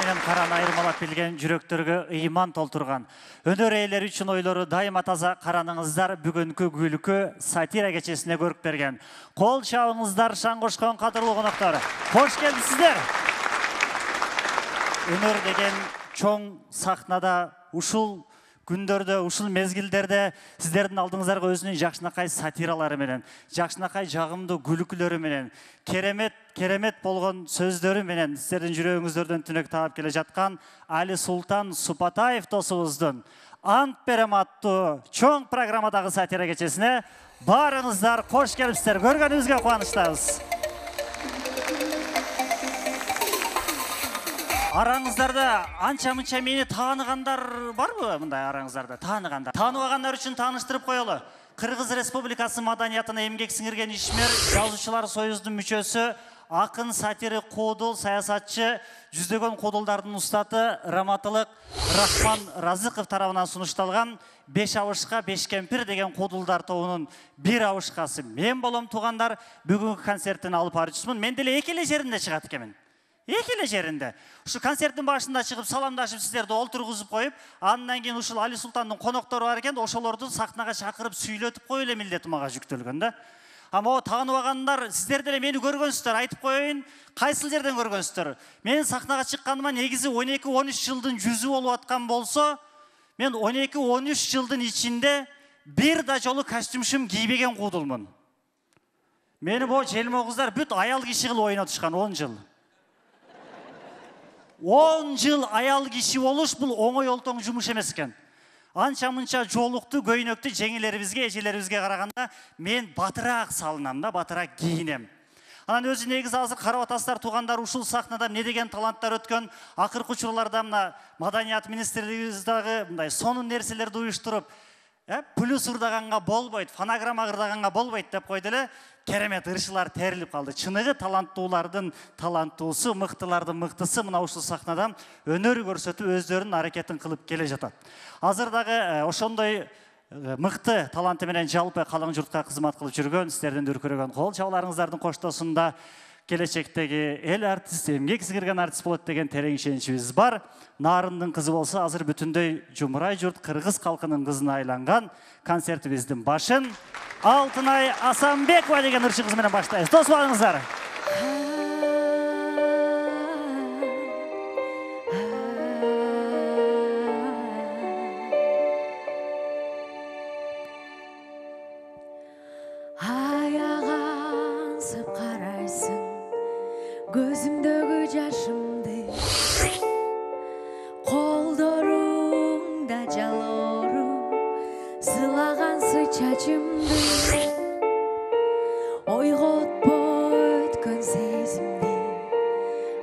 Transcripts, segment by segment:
менен караны айырмалап билген жүрөктөргө ыйман толтурган. Өнөр ээлери үчүн ойлору дайыма таза караныңыздар бүгүнкү күлкү сатира кечесине көрүп берген. Кол чабыңыздар шаң кошкон кадырлуу коноктор. Кош келипсиздер. Өнөр деген чоң сахнада ушул күндөрдө, ушул мезгилдерде сиздердин алдыңыздарга өзүнүн жакшынакай сатиралары менен, жакшынакай жагымдуу күлкүлөрү менен, керемет болгон сөздөрү менен сиздердин жүрөгүңүздөрдөн түнөк таап келе жаткан Али Султан Супатаев досубуздун Ант берем аттуу чоң программадагы сатира кечесине баарыңыздар кош келипсиздер. Көргөнүбүзгө кубанычтабыз. Араңыздарда анча-мынча мени тааныгандар барбы? Мындай араңыздарда тааныгандар. Тааныбагандар үчүн тааныштырып коелу. Кыргыз Республикасы маданиятына эмгек сиңирген ишмер, жазуучулар союзунун мүчөсү, акын, сатирик, куудул, саясатчы, жүздөгөн куудулдардын устаты Раматылык Рахман Разыков тарабынан сунушталган 5 абышка 5 кемпир деген куудулдар тобунун бир абышкасы мен болом. Туугандар, бүгүнкү концерттин алып баруучусумун. Мен деле эки эле жеринде чыгат экенмин. Эки эле жеринде. Ушу концерттин башында чыгып саламдашып сиздерди олтургузуп коюп, андан кийин ушул Али Султандын коноктору бар экен, ошолорду сахнага чакырып сүйлөтүп коюу эле милдети мага жүктөлгөн да. Ама тааныбагандар сиздер деле мени көргөнсүздөр, айтып коеюн, кайсыл жерден көргөнсүздөр? Мен сахнага чыкканыма негизи 12-13 жылдын жүзү болуп аткан болсо, мен 12-13 жылдын ичинде бир да жолу костюмшум кийбеген куудулмун. Мени бу желмогуздар бүт аял киши кылып ойнотушкан 10 жыл. 10 жыл аял киши болуш бул оңой олтоң жумуш эмес экен. Анча-мынча жолукту, көйнөктү жеңилерибизге, эжелерибизге караганда мен батыраак салынам да, батыраак кийинем. Анан өзү негизи азыр карап атасыздар, туугандар, ушул сахнада не деген таланттар өткөн, акыркы учурларда мына маданият министрлигибиздагы мындай сонун нерселерди уюштуруп, плюс ырдаганга болбойт, фонограмма ырдаганга болбойт деп койду эле. Керемет ыршылар терилип калды. Чыныгы таланттуулардын таланттуусу, мыктылардын мыктысы мына ушул сахнада өнөр көрсөтүп өздөрүнүн аракетин кылып келе жатат. Азыр дагы ошондой мыкты таланты менен жалпы калың журтка кызмат кылып жүргөн, сиздердин дүркүрөгөн кол чабууларыңыздардын коштоосунда келечектеги эл артист, эмгек сиңирген артист болот деген терең ишеничибиз бар. Нарындын кызы болсо азыр бүтүндөй жумурай журт кыргыз калкынын кызына айланган концертибиздин башын Алтынай Асанбекова деген ырчы кыз менен баштайбыз. Дос болуңуздар. Аяғансып қарайсың көзімдөгү жашымды, колдоруңда жалоору сылагансың чачымды, ойготпо өткөн сезимди,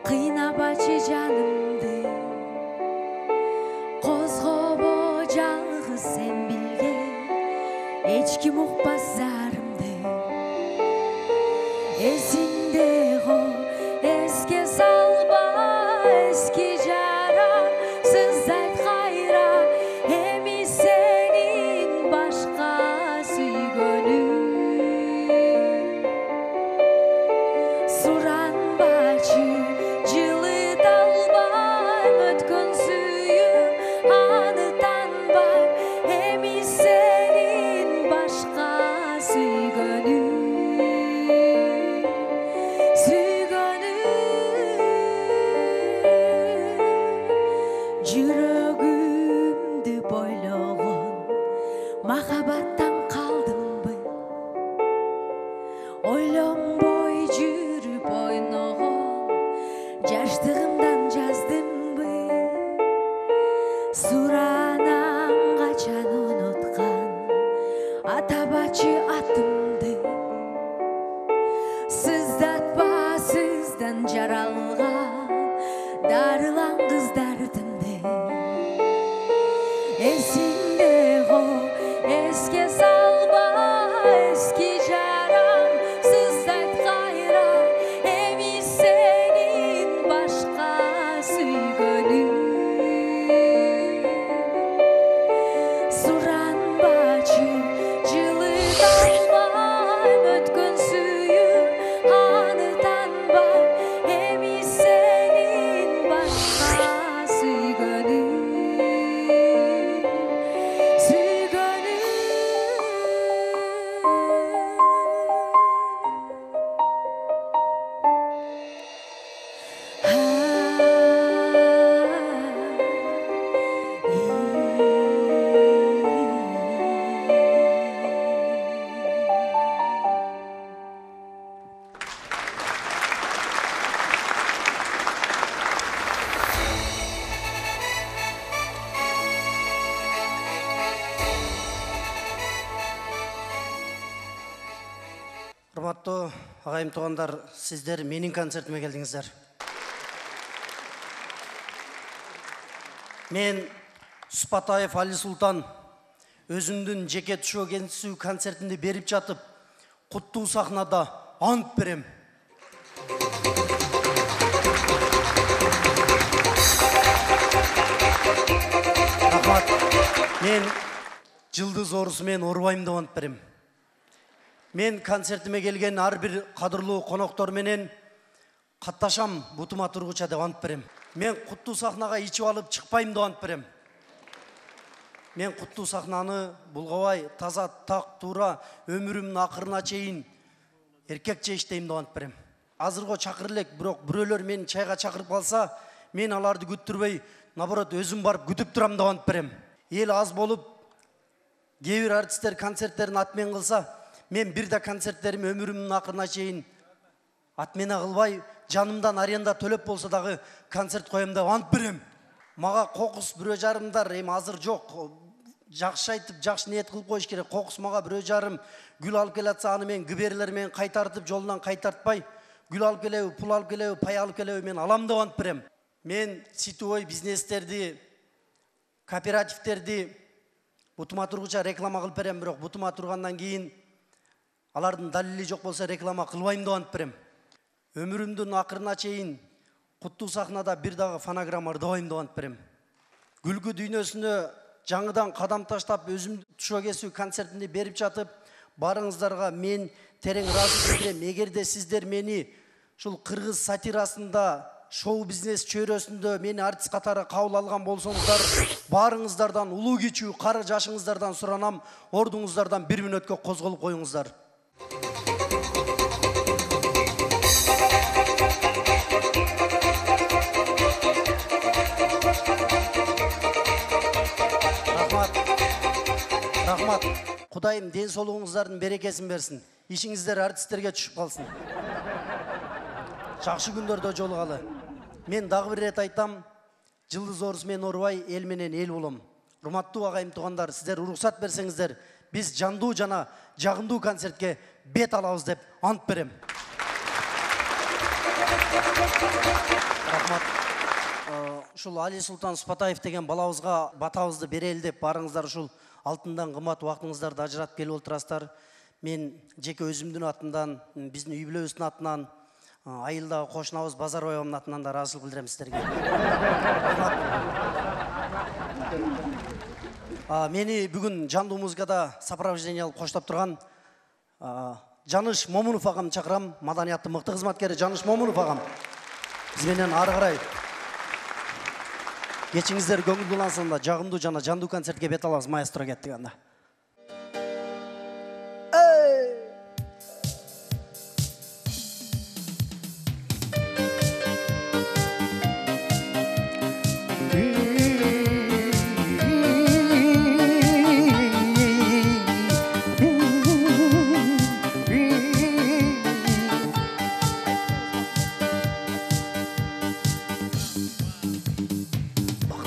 кыйнабачы жанымды, козгобо жалгыз сен билген эч ким укпас зарымды. Эсинде го эске салба эски жара, сыздайт кайра эми сенин башка сүйгөнүң. Суранбачы жылыт албайм өткөн сүйүм, аны танбайм эми сенин башка сүйгөнүң. Жүрөгүмдү бойлогон махабаттан калдымбы, ойлонбой жүрүп ойногон жаштыгымдан жаздымбы, суранам качан унуткан атабачы атымды, сыздатпа сыздан жаралган дарылан кыздардымды. Эсинде го эске салба эски жарам, сыздайт кайра эми сенин башка сүйгөнүң. Суранбачы жылыт албайм өткөн сүйүм, аны танбайм эми сенин башка Урматтуу агайым туугандар, сиздер менин концертиме келдиңиздер. Мен Сыпатаев Али Султан өзүмдүн жеке тушоо кесүү концертинде берип жатып, куттуу сахнада ант берем. Рахмат. Мен жылдыз орусу мен орубайм деп ант берем. Мен концертиме келген ар бир кадырлуу коноктор менен катташам бутума тургуча деп ант берем. Мен куттуу сахнага ичип алып чыкпайм деп ант берем. Мен куттуу сахнаны булгабай, таза, так, туура өмүрүмдүн акырына чейин эркекче иштейм деп ант берем. Азырго чакыр элек, бирок бирөөлөр мени чайга чакырып калса, мен аларды күттүрбөй, наоборот өзүм барып күтүп турам деп ант берем. Эл аз болуп, кээ бир артисттер концерттерин атмен кылса, мен бир да концерттерим өмүрүмдүн акырына чейин атмена кылбай, жанымдан аренда төлөп болсо дагы концерт коем деп ант берем. Мага кокус бирөө жарымдар эми азыр жок. Жакшы айтып, жакшы ниет кылып коюш керек. Кокус мага бирөө жарым гүл алып келатса, аны мен гиберлер менен кайтартып, жолунан кайтартпай, гүл алып келеби, пул алып келеби, пай алып келеби, мен алам деп ант берем. Мен сетевой бизнестерди, кооперативтерди бутума тургуча реклама кылып берем, бирок бутума тургандан кийин алардын далили жок болсо реклама кылбайм деп ант берем. Өмүрүмдүн акырына чейин куттуу сахнада бир дагы фонограмма ырдабайм деп ант берем. Күлкү дүйнөсүнө жаңыдан кадам таштап, өзүмдүн тушоо кесүү концертинде берип жатып, барыңыздарга мен терең ыраазычылык билдирем. Эгерде сиздер мени ушул кыргыз сатирасында, шоу бизнес чөйрөсүндө мени артист катары кабыл алган болсоңуздар, баарыңыздардан улуу кичүү кары жашыңыздардан суранам, ордуңуздардан 1 мүнөткө козголуп коюңуздар. Рахмат. Кудайым ден соолугуңуздардын берекесин берсин. Ишиңиздер артисттерге түшүп калсын. Жакшы күндөрдө жолугалы. Мен дагы бир рет айтам, жылдыз орус мен орубай, эл менен эл болом. Урматтуу агайым туугандар, сиздер уруксат берсеңиздер, биз жандуу жана жагымдуу концертке бет алабыз деп ант берем. Рахмат. Ушул Али Султан Сыпатаев деген балабызга батабызды берели деп барыңыздар ушул алтындан кымбат убактыңыздарды ажыратып келип отурасыздар. Мен жеке өзүмдүн атымдан, биздин үй бүлөбүздүн атынан, айылдагы кошунабыз Базарбай абамдын атынан да ыраазычылык билдирем сиздерге. Мени бүгүн жандуу музыкада сопровождение алып коштоп турган Жаныш Момунов агам чакырам, маданияттын мыкты кызматкери Жаныш Момунов агам. Биз менен ары карай кечиңиздер көңүл булансын да жагымдуу жана жандуу концертке бет алабыз, маэстро кетти анда.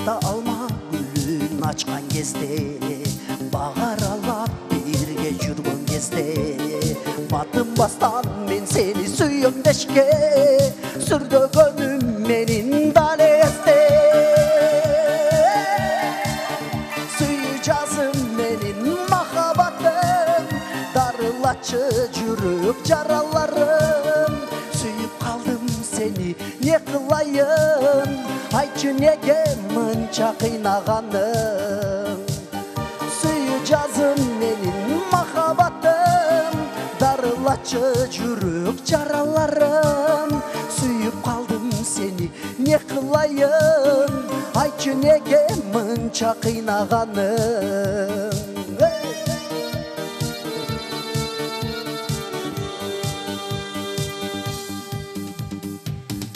Alma gülün açkan gezde, bahar alap birge жүргөн кезде, batın bastan men seni suyum deşke, sürdөгөнүм менин дали эсте. Suyacağım menin mahabatım, darılачы жүрүп жараларым. Suyup kaldım seni, ne kılayım? Ayçı nege mınça kıynaganım. Suyacağım menin mahabatım, darılачы жүрүп жараларым. Suyup kaldım seni, ne kılayım? Ayçı nege mınça kıynaganım.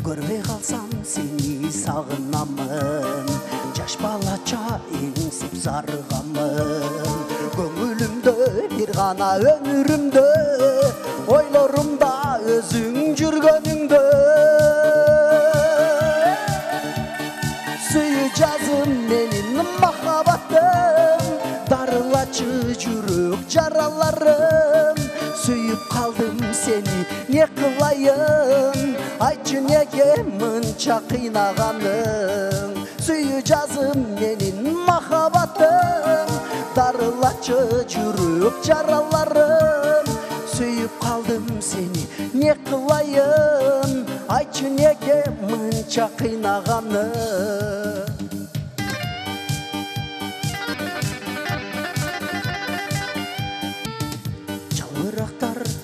Görmey kalsam seni sağınamın, Jaş balaça ensip sarıgamın. Göngülümde bir gana ömürümde, Oylarımda özün жүргөнүңдө. Suyacağım menin mahabatım, darılачы жүрүп жараларым. Suyup kaldım seni ne kılayım Ayçı nege mınça kıynağanın Suyu cazım menin mahabatım Darılaçı cürük caralarım Suyup kaldım seni ne kılayım Ayçı nege mınça kıynağanın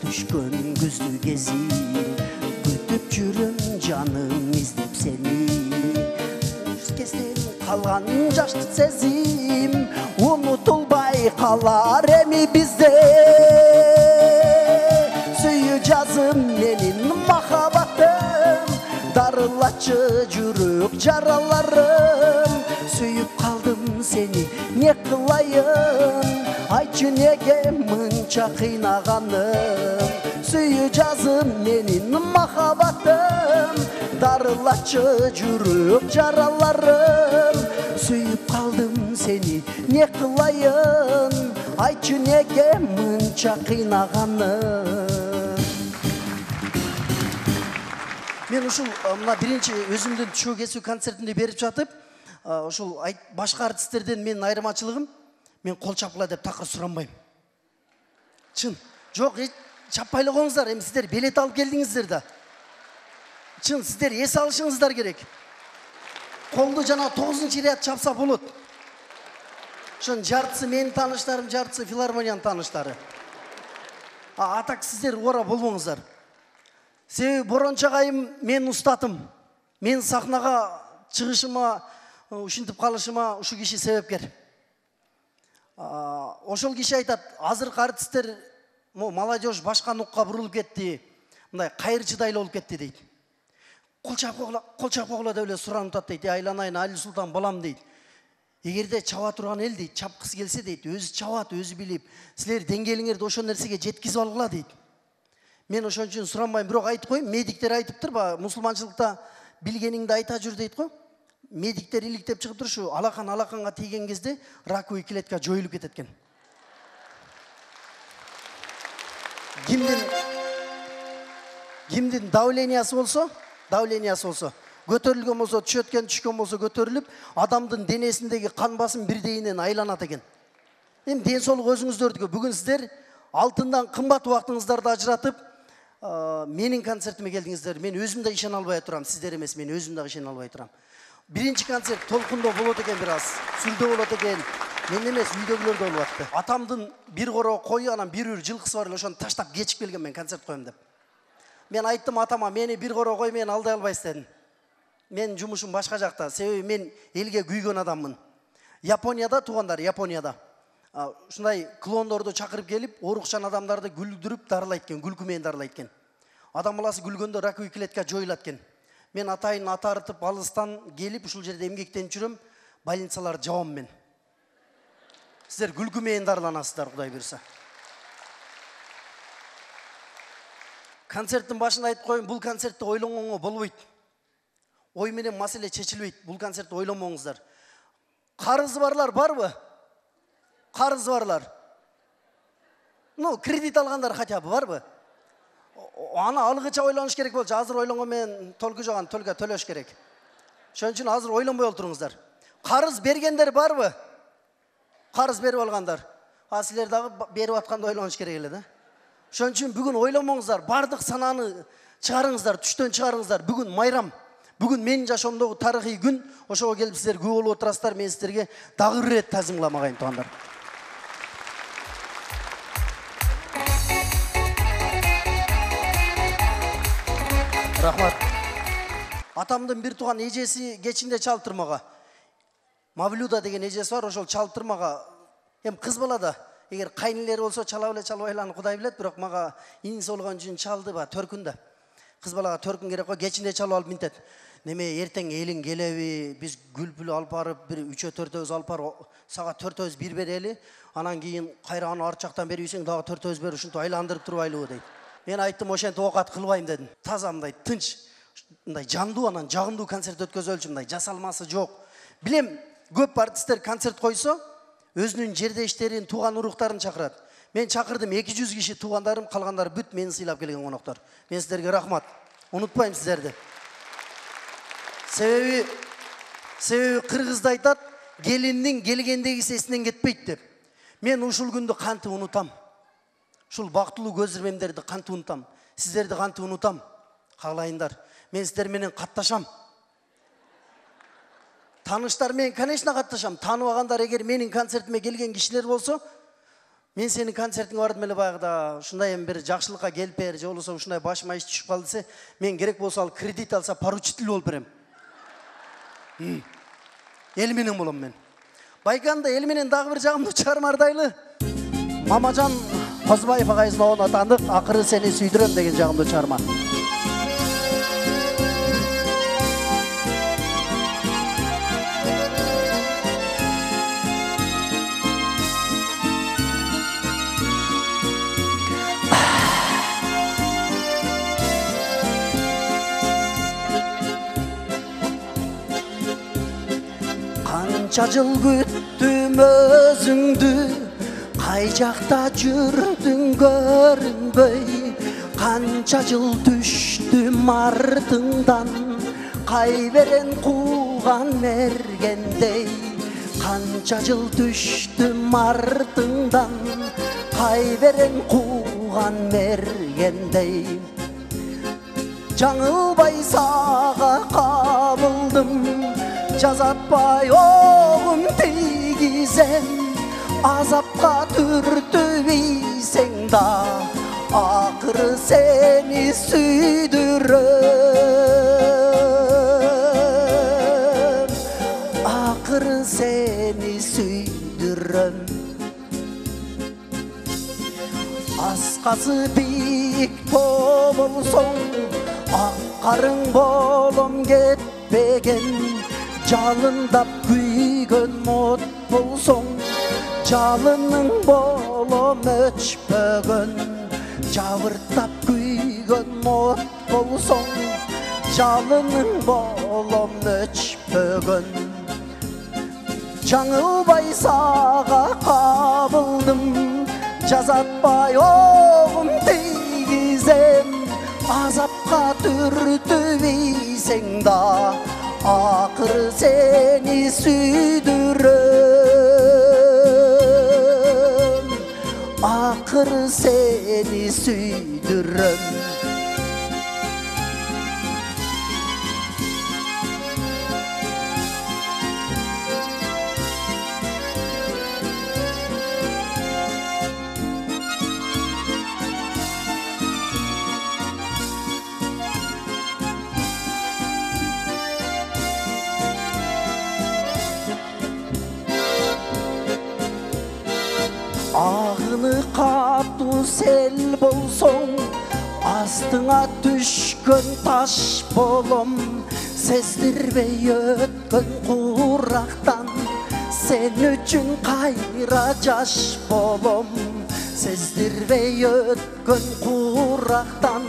Düşkün güzdü gezir Gütüp жүрüm canım izlep seni Kesten kalgan jaşты sezim Unutulbay kalar emi bizde Suyu cazım menin mahabatım Darılaçı jürük jaralarım Suyup kaldım seni ne kılayım Ayçı nege mınça kıynağanım Suyu cazım menin mahabatım Darılaçı jürük jaralarım Suyup kaldım seni ne kılayım Ayçı nege mınça kıynağanım Men ушул мына биринчи өзүмдүн чоо кесүү концертинде берип жатып, ушул башка артисттерден менин айырмачылыгым, мен кол чапкыла деп такыр суранбайм. Чын. Жок, чаппай эле коюңуздар, эми сиздер билет алып келдиңиздер да. Чын, сиздер эс алышыңыздар керек. Колду жана 9-чы ряд чапса болот. Ошонун жартысы менин тааныштарым, жартысы филармониянын тааныштары. А так сиздер ора болбоңуздар. Себеби борончагайым мен устатым. Мен сахнага чыгышыма, ушинтип калышыма ушу киши себепкер. Ошол киши айтат, азыркы артисттер, молодежь башка нукка бурулуп кетти, мындай кайрчыдайлы болуп кетти дейт. Кол чапкыла деп эле суранып атат дейт. Айланайын Али Султан балам дейт. Эгерде чаба турган эл дейт, чапкысы келсе дейт, өзү чабат, өзү билип, силер деңгээлиңерди ошол нерсеге жеткизип алгыла дейт. Мен ошон үчүн суранбайм, бирок айтып коюм, медиктер айтыптыр, мусулманчылыкта билгениңди айта жүр дейт го. Медиктер иликтеп чыгып турушу, алаканга тийген кезде раковый клетка жоюлуп кетет экен. Кимдин давлениясы болсо, көтөрүлгөн болсо, түшкөн болсо көтөрүлүп, адамдын денесиндеги кан басым бирдейинен айланат экен. Эми ден соолук өзүңүздөрдүкү. Бүгүн сиздер алтындан кымбат убактыңыздарды ажыратып, менин концертиме келдиңиздер. Мен өзүм да ишене албай турам, сиздер эмес, мен өзүм да ишене албай турам. Биринчи концерт толкундо болот экен бир аз, сүлдө болот экен. Мен эмес, үйдөгүлөр да болуп атты. Атамдын бир коро кою, анан бир үр жылкысы бар эле, ошону таштап кечип келген мен концерт коем деп. Мен айттым атама, мени бир коро кой, мен алдай албайсыз дедим. Мен жумушум башка жакта, себеби мен элге күйгөн адаммын. Японияда туугандар, Японияда. Ушундай клондорду чакырып келип, оорукчан адамдарды күлдүрүп дарылайт экен, күлкү менен дарылайт экен. Адам баласы күлгөндө раковый клетка жоюлат экен. Мен атайын атарытып алыстан келип, ушул жерде эмгектенип жүрөм, больницалар жабам мен. Сиздер күлкү менен дарыланасыздар, Кудай буйрса. Концерттин башында айтып коюм, бул концертте ойлонгонго болбойт. Ой менен маселе чечилбейт. Бул концертте ойлонбоңуздар. Карызы барлар барбы? Карызы барлар. Кредит алгандар хотя бы барбы? Аны алгыча ойлоnuş керек болчу. Азыр ойлонгон менен толку жоган, төлгө төлөш керек. Ошон үчүн азыр ойлонбой олтуруңуздар. Карыз бергендер барбы? Карыз берип алгандар. Силер дагы берип атканда ойлонуш керек эле да. Ошон үчүн бүгүн ойлонбоңуздар, бардык сананы чыгарыңыздар, түштөн чыгарыңыздар. Бүгүн майрам. Бүгүн менин жашоомдогу тарыхый күн. Ошого келип сиздер күбө болуп отурасыздар. Мен сиздерге дагы бир рет тазимлам, агайын туугандар. Рахмат. Атамдын бир тууган эжеси кечинде чалыптыр мага. Мавлюда деген эжеси бар, ошол чалыптыр мага. Эми кыз бала да, эгер кайнелери болсо чала беле чалбай эле, Кудай билет, бирок мага иниси болгон үчүн чалды төркүндө. Кыз балага төркүн керек го, кечинде чалып алып минтет. Неме эртең элиң келеби, биз гүлпүл алып барып, бир 3-4 алып барып, сага 4 бир берели, анан кийин кайра аны арт жактан берип ийсең, дагы 4 бер, ушинтип айландырып турбайлыбы дейт. Мен айттым, ошентип окат кылбайм дедим. Таза мындай тынч, мындай жандуу, анан жагымдуу концерт өткөзөлчү, мындай жасалмасы жок. Билем, көп артисттер концерт койсо, өзүнүн жердештерин, тууган уруктарын чакырат. Мен чакырдым 200 киши туугандарым, калгандары бүт мени сыйлап келген коноктор. Мен сиздерге рахмат. Унутпайм сиздерди. Себеби кыргызда айтат, келиндин келгендеги сесинен кетпейт деп. Мен ушул күндү кантип унутам. Ушул бактылуу көз ирмемдерди кантип унутам. Сиздерди кантип унутам. Каалайындар. Мен сиздер менен катташам. Таныштар менен, конечно, катташам. Тааныбагандар эгер менин концертиме келген кишилер болсо, мен сенин концертиңе бардым эле баягыда, ушундай эми бир жакшылыкка келип бер, же болбосо ушундай башыма иш түшүп калды десе, мен керек болсо ал кредит алса, поручитель болуп берем. Эл менен болом мен. Байканда эл менен дагы бир жагымдуу чыгарма ардайлы. Мамажан Козбаев агайыбыздын атандык акыры сени сүйдүрөм деген жагымдуу чыгарма. Канча жыл күттүм өзүңдү, кай жакта жүрдүң көрүнбөй. Канча жыл түштүм артыңдан, кай берен кууган мергендей. Канча жыл түштүм артыңдан, кай берен кууган мергендей. Жаңылбай сага кабылдым, жазатпай оғым тигизем, азапқа түртүбейсең да, ақыры сені сүйдірем, ақыры сені сүйдірем. Асқасы биік болсоң, аққарың болом кетпеген, жалындап күйгөн от болсоң, жалының болом өчпөгөн. Жабыртап күйгөн от болсоң, жалының болом өчпөгөн. Жаңылбай сага кабылдым, жазатпай оғым тигизем, азапқа түртүбейсең да, ақыры сені сүйдірем, ақыры сені сүйдірем. Ағыны қату сел болсоң, астыңа түшкөн таш болом. Сездірбей өткөн қурақтан, сен үчүн кайра жаш болом. Сездірбей өткөн қурақтан,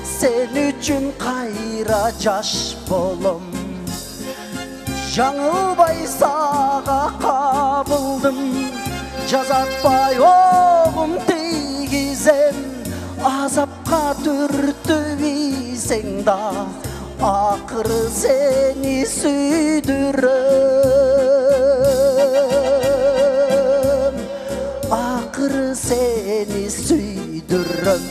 сен үчүн кайра жаш болом. Жаңылбай сага кабылдым, жазатпай оғым тигизем, азапқа түртүбейсең да, ақыры сені сүйдірем, ақыры сені сүйдірем.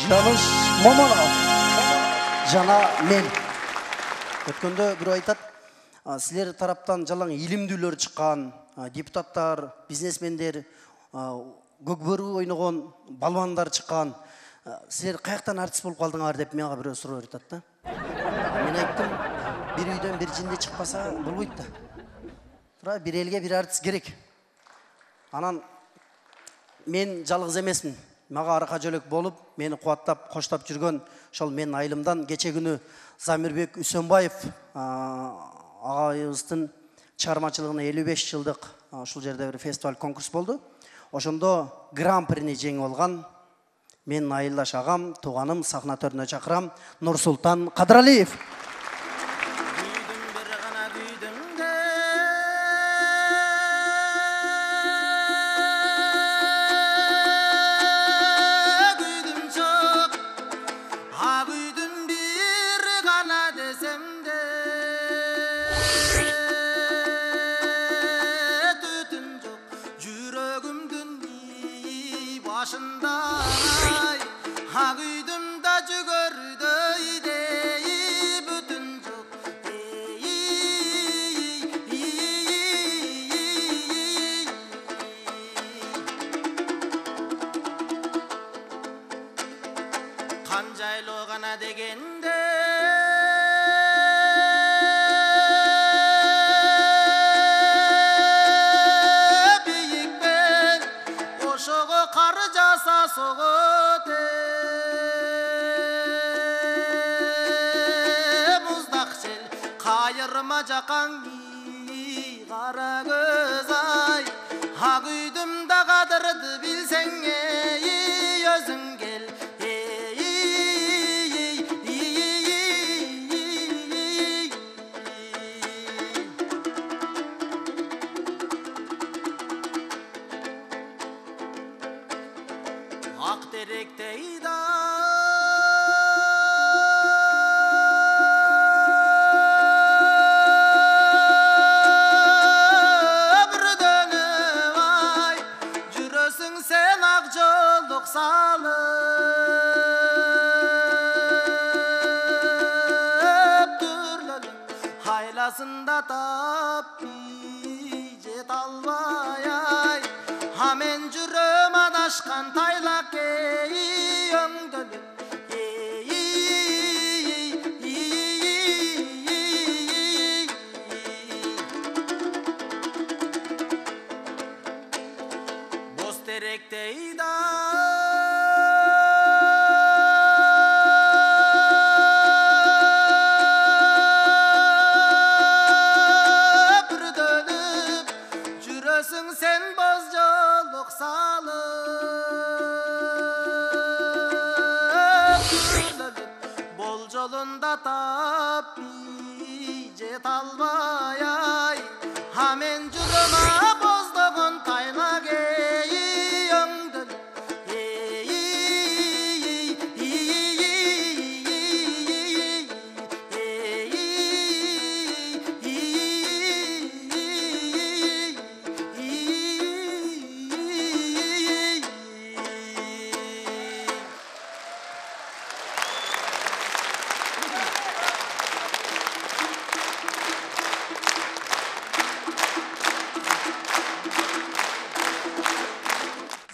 Жаныш Момонов жана мен. Өткөндө бирөө айтат, силер тараптан жалаң илимдүүлөр чыккан, депутаттар, бизнесмендер, көкбөрү ойногон балбандар чыккан. Силер каяктан артист болуп калдыңар деп мага бирөө суроо айтат да. Мен айттым, бир үйдөн бир жинде чыкпаса болбойт да. Тура бир элге бир артист керек. Анан мен жалгыз эмесмин. Мага арка жөлөк болуп, мени кубаттап, коштоп жүргөн ошол менин айылымдан кече күнү Замирбек Үсөнбаев агайыбыздын чыгармачылыгына 55 жылдык ушул жерде бир фестиваль конкурс болду. Ошондо гран-прини жеңип алган менин айылдаш агам, тууганым, сахна төрүнө чакырам, Нурсултан Кадыралиев. Дүйдүм бир гана дүйдүм де, жақаңи қара көз ай ақ үйдім да қадырды білсең ей өзің кел ақ теректей да салып түрліліп айласында тап жет албай ай амен жүрем адашқан тайлақ ей өңдөліп боз теректей да sen boz joluk salып бол жолунда тап жет албай ай амен жүрөм боздогон тайлак ей өңдөлүп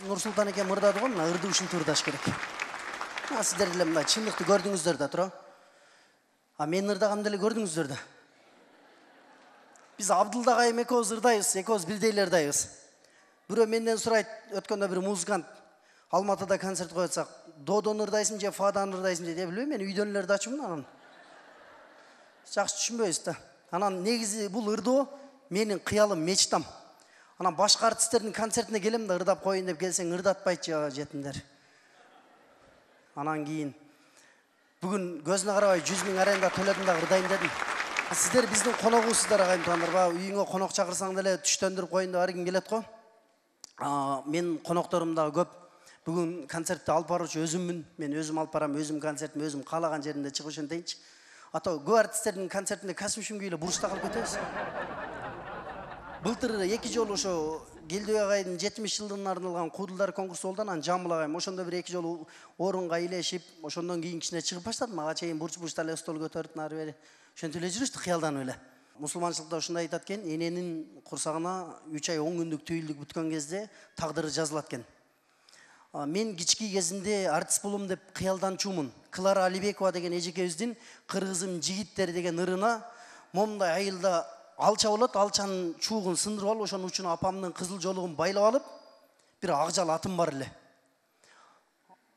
Нұрсұлтан екен мырдады ғой, мына ырды үшін тұрдаш керек. Сіздер деле мына чындықты көрдіңіздер да, тұра. Мен ырдағанды деле көрдіңіздер да. Біз Абдылда қайым екеуіз ырдайыз, екеуіз бірдейлердайыз. Бұры менден сұрайды, өткенде бір музыкант Алматыда концерт қоятсақ, додан ырдайсың же фадан ырдайсың же деп білмеймін, мен үйдөнлерді ашымын анан. Жақсы түшінбейсіз да. Анан негізі бұл ырды менің қиялым, мечтам. Анан башка артисттердин концертине келем да ырдап коюн деп келсең ырдатпайчы жетимдер. Анан кийин бүгүн көзүнө карабай 100 000 аренда төлөдүм да ырдайын дедим. Сиздер биздин коногубузсуздар агайым туугандар. Үйүңө конок чакырсаң деле түштөндүрүп коюн деп ар ким келет го. Мен конокторум да көп. Бүгүн концертти алып баруучу өзүммүн. Мен өзүм алып барам, өзүм концертим, өзүм каалаган жеринде чыгып ошентейинчи. Ата көп артисттердин концертинде касым күйүлө бурушта калып кетебиз. Былтыр 2 жолу ошо Келдөө агайдын 70 жылдыгына арналган куудулдар конкурсу болду, анан Жамбыл агайым ошондо бир 2 жолу орунга илешип, ошондон кийин кичине чыгып баштадым. Ага чейин бурч-бурчта эле стол көтөрүп нары бери ошентип эле жүрүштү кыялданып эле. Мусулманчылыкта ушундай айтат экен, эненин курсагына 3 ай 10 күндүк түйүлдүк бүткөн кезде тагдыры жазылат экен. Мен кички кезимде артист болом деп кыялданчумун. Клара Алибекова деген эжекебиздин Кыргызым жигиттер деген ырына момундай айылда алча болот, алчанын чуугун сындырып алып, ошонун учуна апамдын кызыл жолугун байлап алып, бир акжал атым бар эле.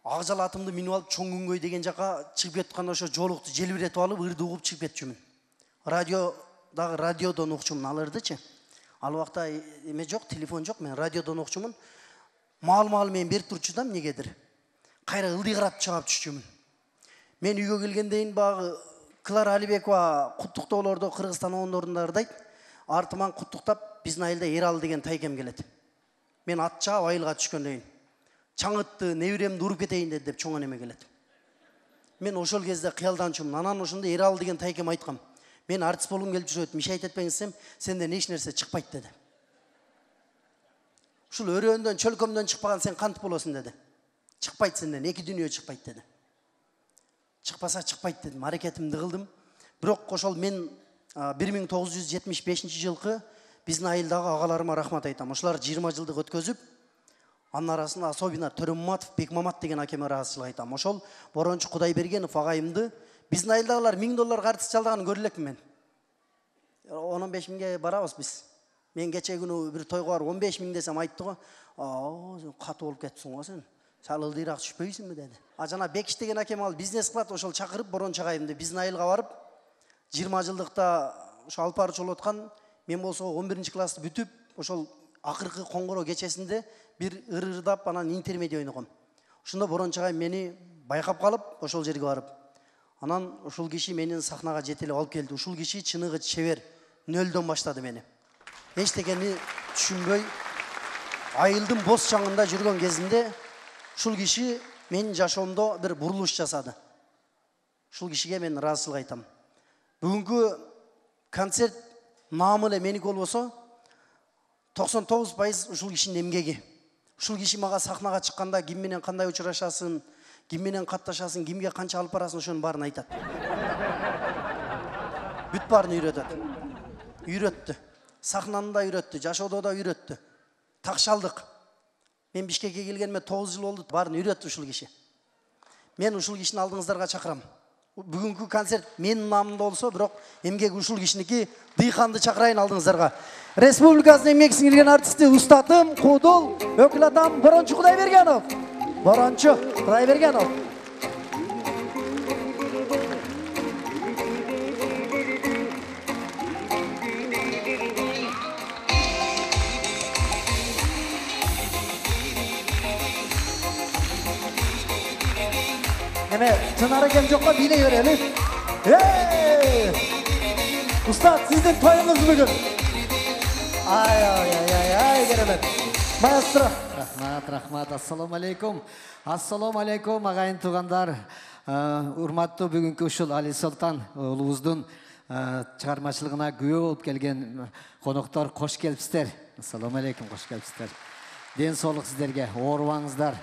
Акжал атымды минип алып Чоң Күнгөй деген жака чыгып кетканда ошо жолукту желбиретип алып, ырды угуп чыгып кетчүмүн. Радиодон укчумун ал ырдычы. Ал убакта эме жок, телефон жок, мен радиодон укчумун. Маал мен берип турчу да эмнегедир. Кайра ылдый карап чыгып түшчүмүн. Мен үйгө келгенден багы Клара Алибекова куттуктоолордо Кыргызстан оңдорунда ырдайт. Артыман куттуктап биздин айылда Эрал деген тайкем келет. Мен ат чаап айылга түшкөндөн чаңытты небиремди уруп кетейин деп чоң энеме келет. Мен ошол кезде кыялданчумун. Анан ошондо Эрал деген тайкем айткам. Мен артист болгум келип жүрөт, мишайт этпеңизсем, сенден эч нерсе чыкпайт деди. Ушул өрөөндөн, чөлкөмдөн чыкпаган сен кантип болосуң деди. Чыкпайт сенден, эки дүйнө чыкпайт деди. Чыкпаса чыкпайт дедим, аракетимди кылдым. Бирок ошол мен 1975 жылкы биздин айылдагы агаларыма рахмат айтам. Ошолар 20 жылдык өткөзүп, анын арасында особенно Төрөмматов, Бекмамат деген акеме ыраазычылык айтам. Ошол Борончу Кудайбергенов агайымды биздин айылдагылар $1000 артист жалдаган көрө элекмин мен. 15 миңге барабыз биз. Мен кече күнү бир тойго барып 15 миң десем айтты го. Катуу болуп кетсиң го сен. Сал ылдыйраак түшпөйсүңбү деди. Жана Бекиш деген акем ал бизнес кылат, ошол чакырып Борончу агайымды биздин айылга барып 20 жылдыкта ошо алып барып чогулуп аткан, мен болсо 11 классты бүтүп, ошол акыркы коңгуроо кечесинде бир ырырдап анан интермедиа ойногом. Ошондо Борончагай мени байкап калып, ошол жерге барып. Анан ушул киши менин сахнага жетелеп алып келди. Ушул киши чыныгы чебер, нөлдөн баштады мени. Эчтекени түшүнбөй, айылдын бос чаңында жүргөн кезинде ушул киши менин жашоомдо бир бурулуш жасады. Ушул кишиге мен ыраазычылык айтам. Бүгүнкү концерт наамы эле меники болбосо, 99% ушул кишинин эмгеги. Ушул киши мага сахнага чыкканда ким менен кандай учурашасың, ким менен катташасың, кимге канча алып барасың, ошонун баарын айтат. Бүт баарын үйрөтөт. Үйрөттү. Сахнаны да үйрөттү, жашоодо да үйрөттү. Такшалдык. Мен Бишкекке келгениме 9 жыл болду, баарын үйрөттү ушул киши. Мен ушул кишини алдыңыздарга чакырам. Бүгүнкү концерт менин наамымда болсо, бирок эмгеги ушул кишиники. Дыйканды чакырайын алдыңыздарга. Республикасынын эмгек сиңирген артисти устатым, кудул, өкүл атам Борончу Кудайбергенов. Борончу Кудайбергенов. Эме тынар экен жокко бийлей берели. Устат, сиздин тоюңуз бүгүн. Ай, керемет. Маэстро. Рахмат. Ассаламу алейкум. Ассаламу алейкум, агайын туугандар. Урматтуу бүгүнкү ушул Али Солтан уулубуздун чыгармачылыгына күбө болуп келген коноктор, кош келипсиздер. Ассаламу алейкум, кош келипсиздер. Ден соолук сиздерге, оорубаңыздар.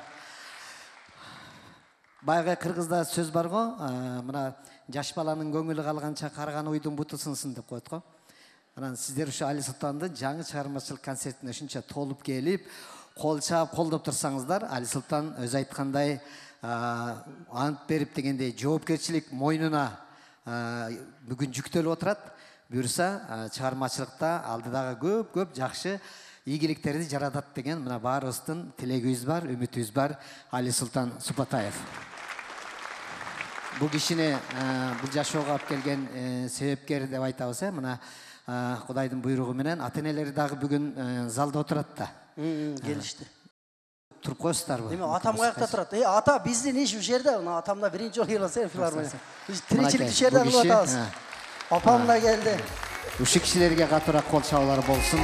Байга кыргызда сөз бар го, мына жаш баланын көңүлү калганча карган уйдун буту сынсын деп коет го. Анан сиздер ушу Али Султандын жаңы чыгармачылык концертине ушунча толуп келип, кол чаап колдоп турсаңыздар, Али Султан өз айткандай ант берип дегендей жоопкерчилик мойнуна бүгүн жүктөлүп отурат. Буюрса чыгармачылыкта алдыдагы көп жакшы ийгиликтерди жаратат деген мына баарыбыздын тилегибиз бар, үмүтүбүз бар. Али Султан Супатаев. Бул кишини бул жашоого алып келген себепкер деп айтабыз. Мына Кудайдын буйругу менен ата-энелери дагы бүгүн залда отурат да. Келишти. Туруп коесуздарбы? Эми атам каякта турат? Ата биздин иш ушул жерде. Атамда биринчи жолу келсе филармония. Биз тиричилик ушул жерде кылып атабыз. Апам да келди. Ушул кишилерге катуураак кол чабуулар болсун.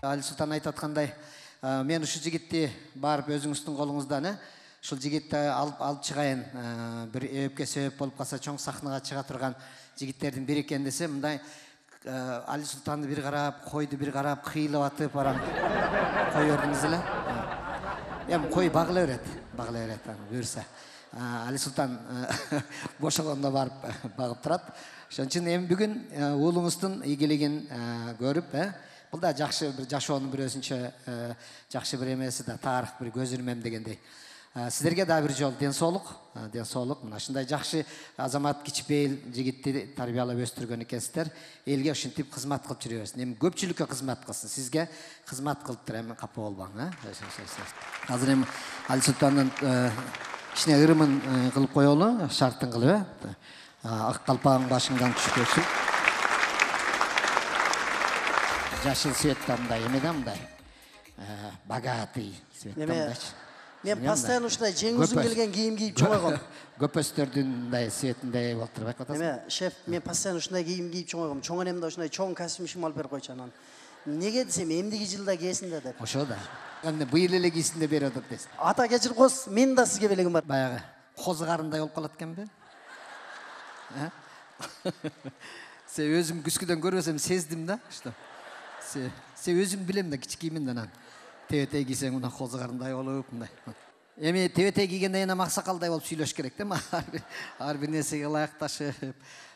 Али Султан айтып аткандай, мен ушул жигитти барып өзүңүздүн колуңуздан, ушул жигитти алып чыгайын, бир эбепке себеп болуп калса чоң сахнага чыга турган жигиттердин бири экен десе, мындай Али Султанды бир карап, койду бир карап, кыйылып атып барам. Кой көрдүңүз эле? Эми кой багыла берет, буюрса. Али Султан бошогондо барып багып турат. Ошон үчүн эми бүгүн уулуңуздун ийгилигин көрүп, бул да жакшы бир жашоонун бир өзүнчө жакшы бир эмеси да, тарых бир көз ирмем дегендей. Сиздерге да бир жол ден соолук. Мына ушундай жакшы азамат кичпейил жигитти тарбиялап өстүргөн экенсиздер. Элге ушинтип кызмат кылып жүрө берсин. Эми көпчүлүккө кызмат кылсын, сизге кызмат кылыптыр, эми капа болбоң, Азыр эми Али Султандын кичине ырымын кылып коелу, шарттын кылып, ак калпагың башыңдан түшпөсүн. Жашыл светта мындай эмеде мындай. Богатый светта мындайчы. Мен постоянно ушундай жең узун келген кийим кийип чоңойгом. Көпөстөрдүн мындай светинде болуп туруп атасың. Эме, шеф, мен постоянно ушундай кийим кийип чоңойгом. Чоң энемде ушундай чоң костюм алып берип койчу анан. Неге десем, эмдиги жылда кийсин да деп. Ошо да. Эмне быйыл эле кийсин деп берип атат десин. Ата кечирип коесуз, мен да сизге белегим бар. Баягы коз карындай болуп калат экенби? Се өзүм күскүдөн көрбөсөм сездим да, что. Се өзүм билем да кичикеймин да анан. Тебетей кийсең мына коз карындай болуп мындай. Эми тебетей кийгенде эне аксакалдай болуп сүйлөш керек да, ар бир нерсеге ылайыкташып.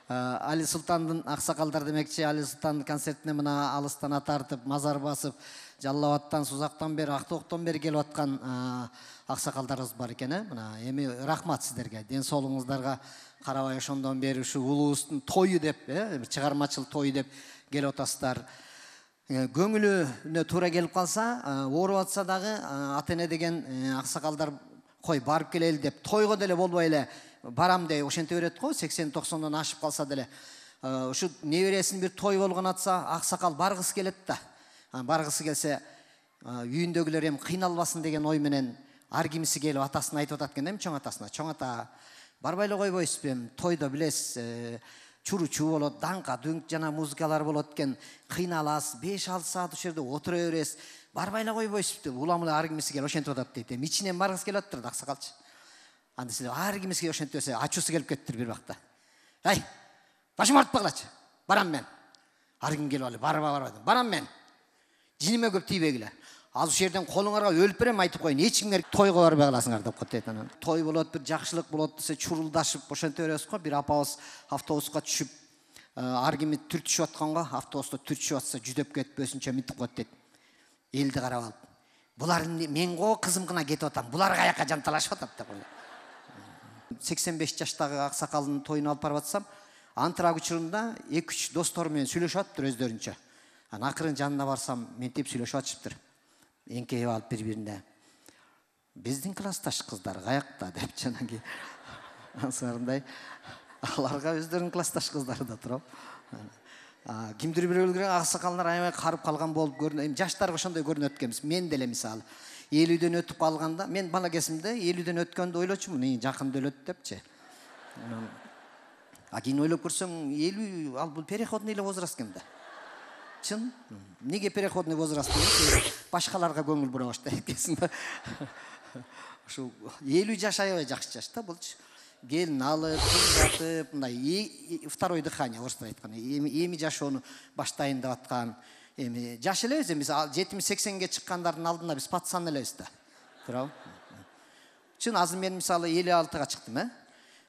Али Султандын аксакалдар демекчи, Али Султандын концертине мына алыстан тартып, мазар басып, Жалал Абадтан, Сузактан бери, Актоктон бери келип аткан аксакалдарыбыз бар экен. Мына эми рахмат сиздерге. Ден соолугуңуздарга карабай ошондон бери ушу улуубуздун тою деп, чыгармачыл тою деп келип атасыздар. Көңүлүнө туура келип калса, ооруп атса дагы ата-эне деген аксакалдар кой барып келели деп тойго деле болбой эле барам деп ошенте берет го, 80-90-дан ашып калса деле. Ушу небересин бир той болгон атса, аксакал баргысы келет да. Баргысы келсе, үйүндөгүлөр эми кыйналбасын деген ой менен ар кимиси келип атасына айтып атат экен, чоң атасына. Чоң ата, барбай эле койбойсузбу эми, тойдо билесиз, чуру-чуу болот, даңка дүңк жана музыкалар болот экен, кыйналасыз, 5-6 саат ошол жерде отура бересиз, барбай эле койбойсузбу деп улам эле ар кимиси келип ошентип атат дейт. Эми ичинен баргысы келип атыптыр аксакалчы. Анда силер ар кимиси ошентип берсе, ачуусу келип кеттир бир убакта. Ай, башым артпагылачы. Барам мен. Ар ким келип алып, барба. Барам мен. Жиниме көп тийбегиле. Ал ушул жерден колуңарга өлүп берем айтып коюн. Эч кимге тойго барбай каласыңар деп коет анан. Той болот, бир жакшылык болот десе чурулдашып ошенте беребиз го. Бир апабыз автобуска түшүп, ар кими түртүшүп атканга, автобуста түртүшүп атса жүдөп кетпөсүнчө мынтип коет дейт. Элди карап алып. Булар мен го кызым гына кетип атам. Булар каяка жанталашып атат деп коет. 85 жаштагы аксакалдын тоюна алып барып атсам, антырак учурунда 2-3 достор менен сүйлөшүп атыптыр өздөрүнчө. Анан акырын жанына барсам, ментип сүйлөшүп атышыптыр. Эңкейип алып бири-бирине. Биздин классташ кыздар каякта деп жанагы ансарындай аларга өздөрүнүн классташ кыздары да туруп. Кимдир бирөөлөр аксакалдар аябай карып калган болуп көрүнөт. Эми жаштарга ошондой көрүнөт экенбиз. Мен деле мисалы 50дөн өтүп калганда, мен бала кезимде 50дөн өткөндө ойлочумун, жакында өлөт депчи. Кийин ойлоп көрсөң 50 ал бул переходный эле возраст экен да. Чын? Неге переходный возраст дейт? Башкаларга көңүл бура баштайт экенсиң да. Ошо 50 жаш аябай жакшы жаш да булчу. Келин алып, жатып, мындай второй дыхание орыстар айткан. Эми жашоону баштайын деп аткан. Эми жаш элебиз, эми 70-80ге чыккандардын алдында биз пацан элебиз да. Туурабы? Чын, азыр мен мисалы 56га чыктым,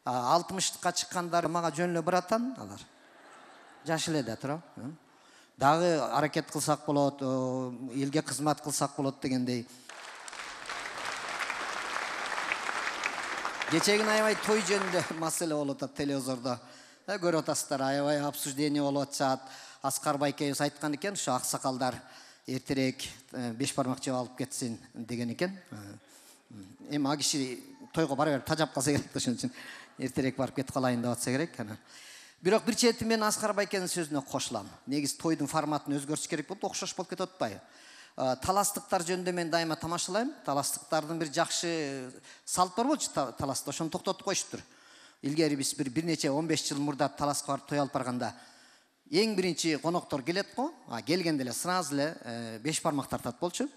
60ка чыккандар мага жөн эле братан алар. Жаш эле да, туурабы? Дагы аракет кылсак болот, элге кызмат кылсак болот дегендей. Кечегин аябай той жөнүндө маселе болуп атат телевизордо. Көрүп атасыздар, аябай обсуждение болуп атышат. Аскар Байкебиз айткан экен, ушу аксакалдар эртерээк 5 бармак жеп алып кетсин деген экен. Эми а киши тойго бара берип тажап калса керек да, ошон үчүн эртерээк барып кетип калайын деп атса керек. Бирок бир чети мен Аскар Байкенин сөзүнө кошулам. Негизи тойдун форматын өзгөртүш керек болуп, окшош болуп кетип атпайбы? Таластыктар жөнүндө мен дайыма тамашалайм. Таластыктардын бир жакшы салт бар болчу таласта, ошону токтотуп коюшуптур. Илгери биз бир нече 15 жыл мурда таласка барып той алып барганда эң биринчи коноктор келет го, келгенде эле сразу эле 5 бармак тартат болчу.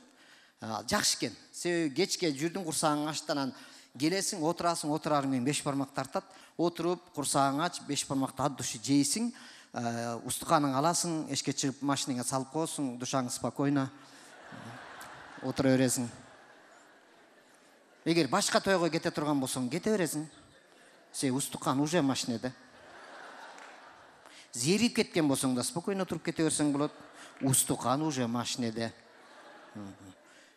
Жакшы экен. Себеби кечке жүрдүң, курсагың ачты, анан келесиң, отурасың, отурарың менен 5 бармак тартат. Отуруп, курсагың ач, 5 бармакты ат душу жейсиң, устуканың аласың, эшке чыгып машинаңа салып коесуң, душаң спокойно отура бересиң. Эгер башка тойго кете турган болсоң, кете бересиң. Сен устукан уже машинеде. Зерип кеткен болсоң да спокойно туруп кете берсең болот. Устукан уже машинеде.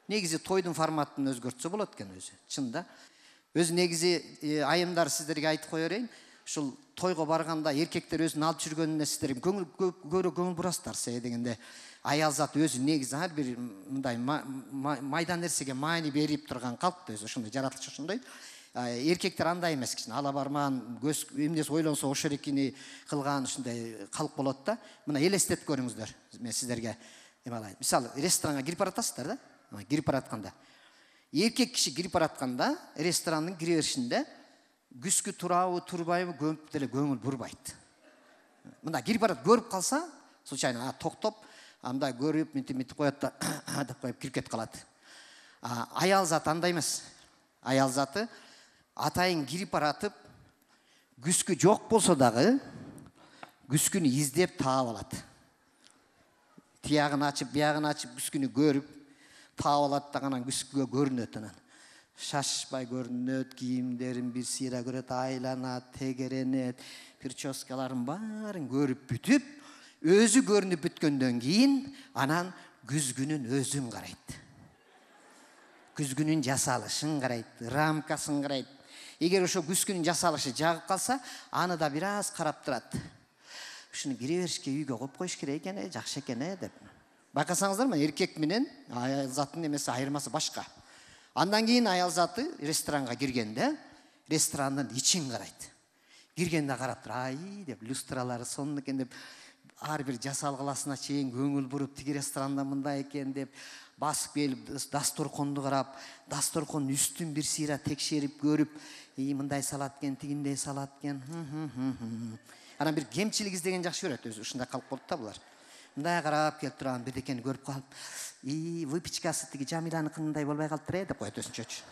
Негизи тойдун форматын өзгөртсө болот экен өзү. Чын да. Өзү негизи айымдар сиздерге айтып кое берейин. Ушул тойго барганда эркектер өзүн алып жүргөнүнө сиздер көңүл бурасыздар. Себеби дегенде аял зат өзү негизи ар бир мындай майдан нерсеге маани берип турган калк да, өзү ошондой жаратылыш ошондой. Эркектер андай эмес, кичине ала барман, көз эмнеси ойлонсо ошо эрекини кылган ушундай калк болот да. Мына элестетип көрүңүздөр. Мен сиздерге эме алайын. Мисалы, ресторанга кирип баратасыздар да. Кирип баратканда. Эркек киши кирип баратканда, ресторанның кире беришинде күскү турабы, турбайбы көп деле көңүл бурбайт. Мында кирип барат, көрүп калса, случайно токтоп, андай көрүп, мынтип коет да, деп коюп кирип кетип калат. Аял зат андай эмес. Аял заты атайын кирип баратып, күскү жок болсо дагы, күскүнү издеп таап алат. Тиягын ачып, биягын ачып, күскүнү көрүп, таап алат да, анан күскүгө көрүнөт анан. Шашпай көрүнөт, кийимдерин бир сыйра көрөт, айланат, тегеренет, прическаларын баарын көрүп бүтүп, өзү көрүнүп бүткөндөн кийин анан күзгүнүн өзүн карайт. Күзгүнүн жасалышын карайт, рамкасын карайт. Эгер ошо күзгүнүн жасалышы жагып калса, аны да бир аз карап турат. Ушуну кире беришке үйгө коюп коюш керек экен, жакшы экен деп. Байкасаңыздар, эркек менен аял заттын эмеси айырмасы башка. Андан кийин аял заты ресторанга киргенде, ресторанның ичин қарайды. Киргенде қарап тұр, ай деп, люстралары сонун екен деп, ар бир жасалғыласына чейин көңіл бұрып, тиги ресторанда мындай екен деп, басып келіп, дасторконду қарап, дасторкон үстін бір сыйра текшеріп көріп, мындай салат екен, тигиндей салат екен. Анан бир кемчилик издеген жакшы көрөт, өзү ушундай калып болду да булар. Мындай карап келип турган бирдекени көрүп калып, выпечкасы тиги Жамиланыкындай болбой калыптыр деп коет өзүнчөчү.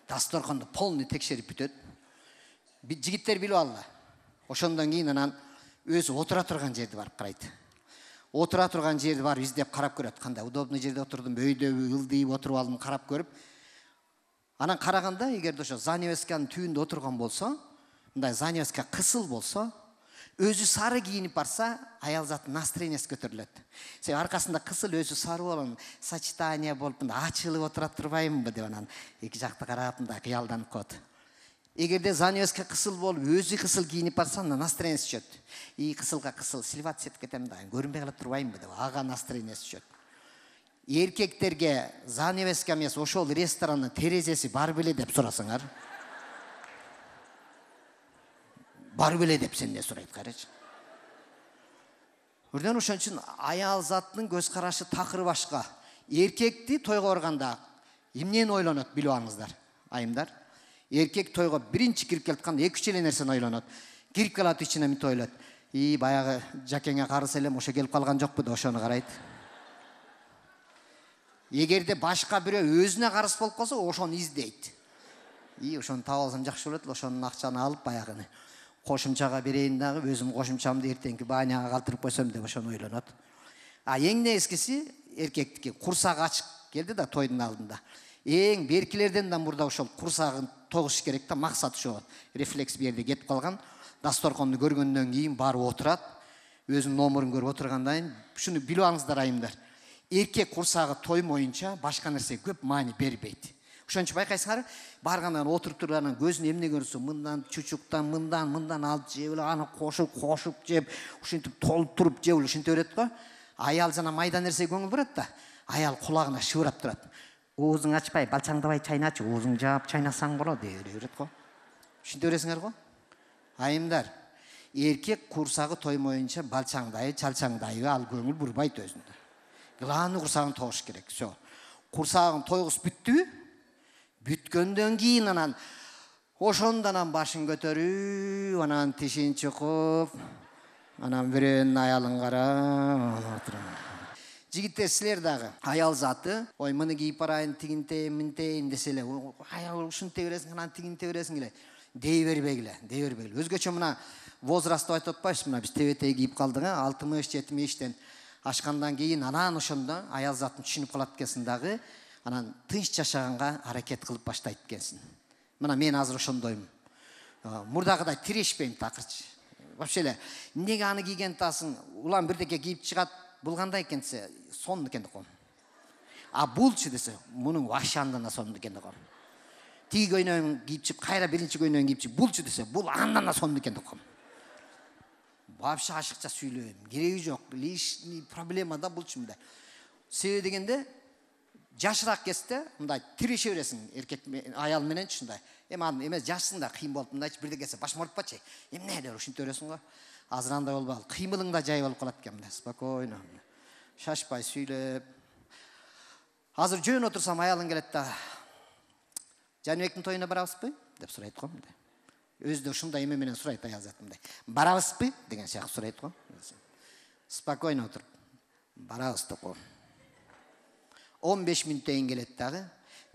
Дасторконду полный текшерип бүтөт. Жигиттер билип алды. Ошондон кийин анан өзү отура турган жерди барып карайт. Отура турган жерди барып издеп карап көрөт. Кандай удобный жерде отурдум, өйдөбү, ылдыйып отуруп алдым, карап көрүп. Анан караганда, эгерде ошо занавесканын түбүндө отурган болсо, мындай занавеска кысыл болсо, өзү сары кийинип барса, аял заттын настроениясы көтөрүлөт. Себеби аркасында кысыл өзү сары болуп, сочетание болуп, ачылып отура турбаймынбы деп анан эки жакты карап мындай кыялданып коет. Эгерде занавеска кысыл болуп, өзү кысыл кийинип барса, настроениясы түшөт. Кысылга кысыл, силват этип кетем да, көрүнбөй калып турбаймынбы деп ага настроениясы түшөт. Эркектерге занавеска эмес, ошол ресторанның терезеси бар беле деп сурасаңар. Бар беле деп сенден сурайт карачы. Үрден ошон үчүн аял заттын көз карашы такыр башка. Эркекти тойго барганда эмнени ойлонот билип алыңыздар, айымдар. Эркек тойго биринчи кирип келатканда 2-3 эле нерсени ойлонот. Кирип калат ичине мынтип ойлойт. Баягы жакеңе карыс элем, ошо келип калган жокпу деп ошону карайт. Эгерде башка бирөө өзүнө карыс болуп калса, ошону издейт. Ошону таап алсам жакшы болот, ошонун акчаны алып баягыны кошумчага берейин дагы, өзүм кошумчамды эртеңки баняга калтырып койсом деп ошону ойлонот. Эң нескиси эркектики курсак ачык келди да тойдун алдында. Эң беркилерден да мурда ошол курсагын тогуш керек да, максат ошо. Рефлекс берди кетип калган. Дасторконду көргөндөн кийин барып отурат. Өзүнүн номерин көрүп отургандан кийин ушуну билип алыңыздар айымдар. Эркек курсагы тоймоюнча башка нерсе көп маани бербейт. Ошон үчүн байкайсыңар, баргандан отуруп тургандан көзүн эмне көрсө, мындан чучуктан, мындан алып жеп, аны кошуп жеп, ушинтип толтуруп жеп, ушинте берет го. Аял жана майда нерсе көңүл бурат да. Аял кулагына шыбырап турат. Оозуң ачпай, балчаңдабай чайначы, оозуң жаап чайнасаң болот деп берет го. Ушинте бересиңер го. Айымдар, эркек курсагы тоймоюнча балчаңдай, чалчаңдай ал көңүл бурбайт өзүндө. Главный курсагын тогуш керек. Всё. Курсагын тойгус бүттүбү? Бүткөндөн кийин анан ошондон башын көтөрүп, анан тишин чукуп, анан бирөөнүн аялын карап. Жигиттер, силер дагы аял заты, ой муну кийип барайын, тигинтейин, мынтейин десе эле, аял ушинте бересиң, анан тигинте бересиң эле, дей бербегиле. Өзгөчө мына возраст айтып атпайсыз, мына биз тебетей кийип калдык, 60-70-тен ашкандан кийин анан ошондо аял затын түшүнүп калат экенсиң дагы, анан тынч жашаганга аракет кылып баштайт экенсиң. Мына мен азыр ошондоймун. Мурдагыдай тирешпейм такырчы. Вообще эле эмнеге аны кийген тасың, улам бирдеке кийип чыгат, бул кандай экенсе, сонун экен деп коем. Булчу десе, мунун вообще андан сонун экен деп коем. Тиги көйнөгүн кийип чыгып, кайра биринчи көйнөгүн кийип чыгып, булчу десе, бул андан сонун экен деп коем. Вообще ашыкча сүйлөйм, кереги жок, лишний проблема да булчу мындай. Себеби дегенде жашыраак кезде мындай тиреше бересиң, эркек аял менен ушундай. Эмес жашсың да кыйын болуп мындайчы бирдекесе башым ооруп эмне деп ушинте бересиң го. Азыр андай болбогул. Кыймылың да жай болуп калат экен мындай, спокойно. Шашпай сүйлөп. Азыр жөн отурсам аялың келет да, Жаныбектин тоюна барабызбы деп сурайт го мындай. Өзү да ушундай эме менен сурайт аял зат мындай. Барабызбы деген сыяктуу сурайт го. Спокойно отуруп. Барабыз деп го. 15 мүнөттөн келет дагы.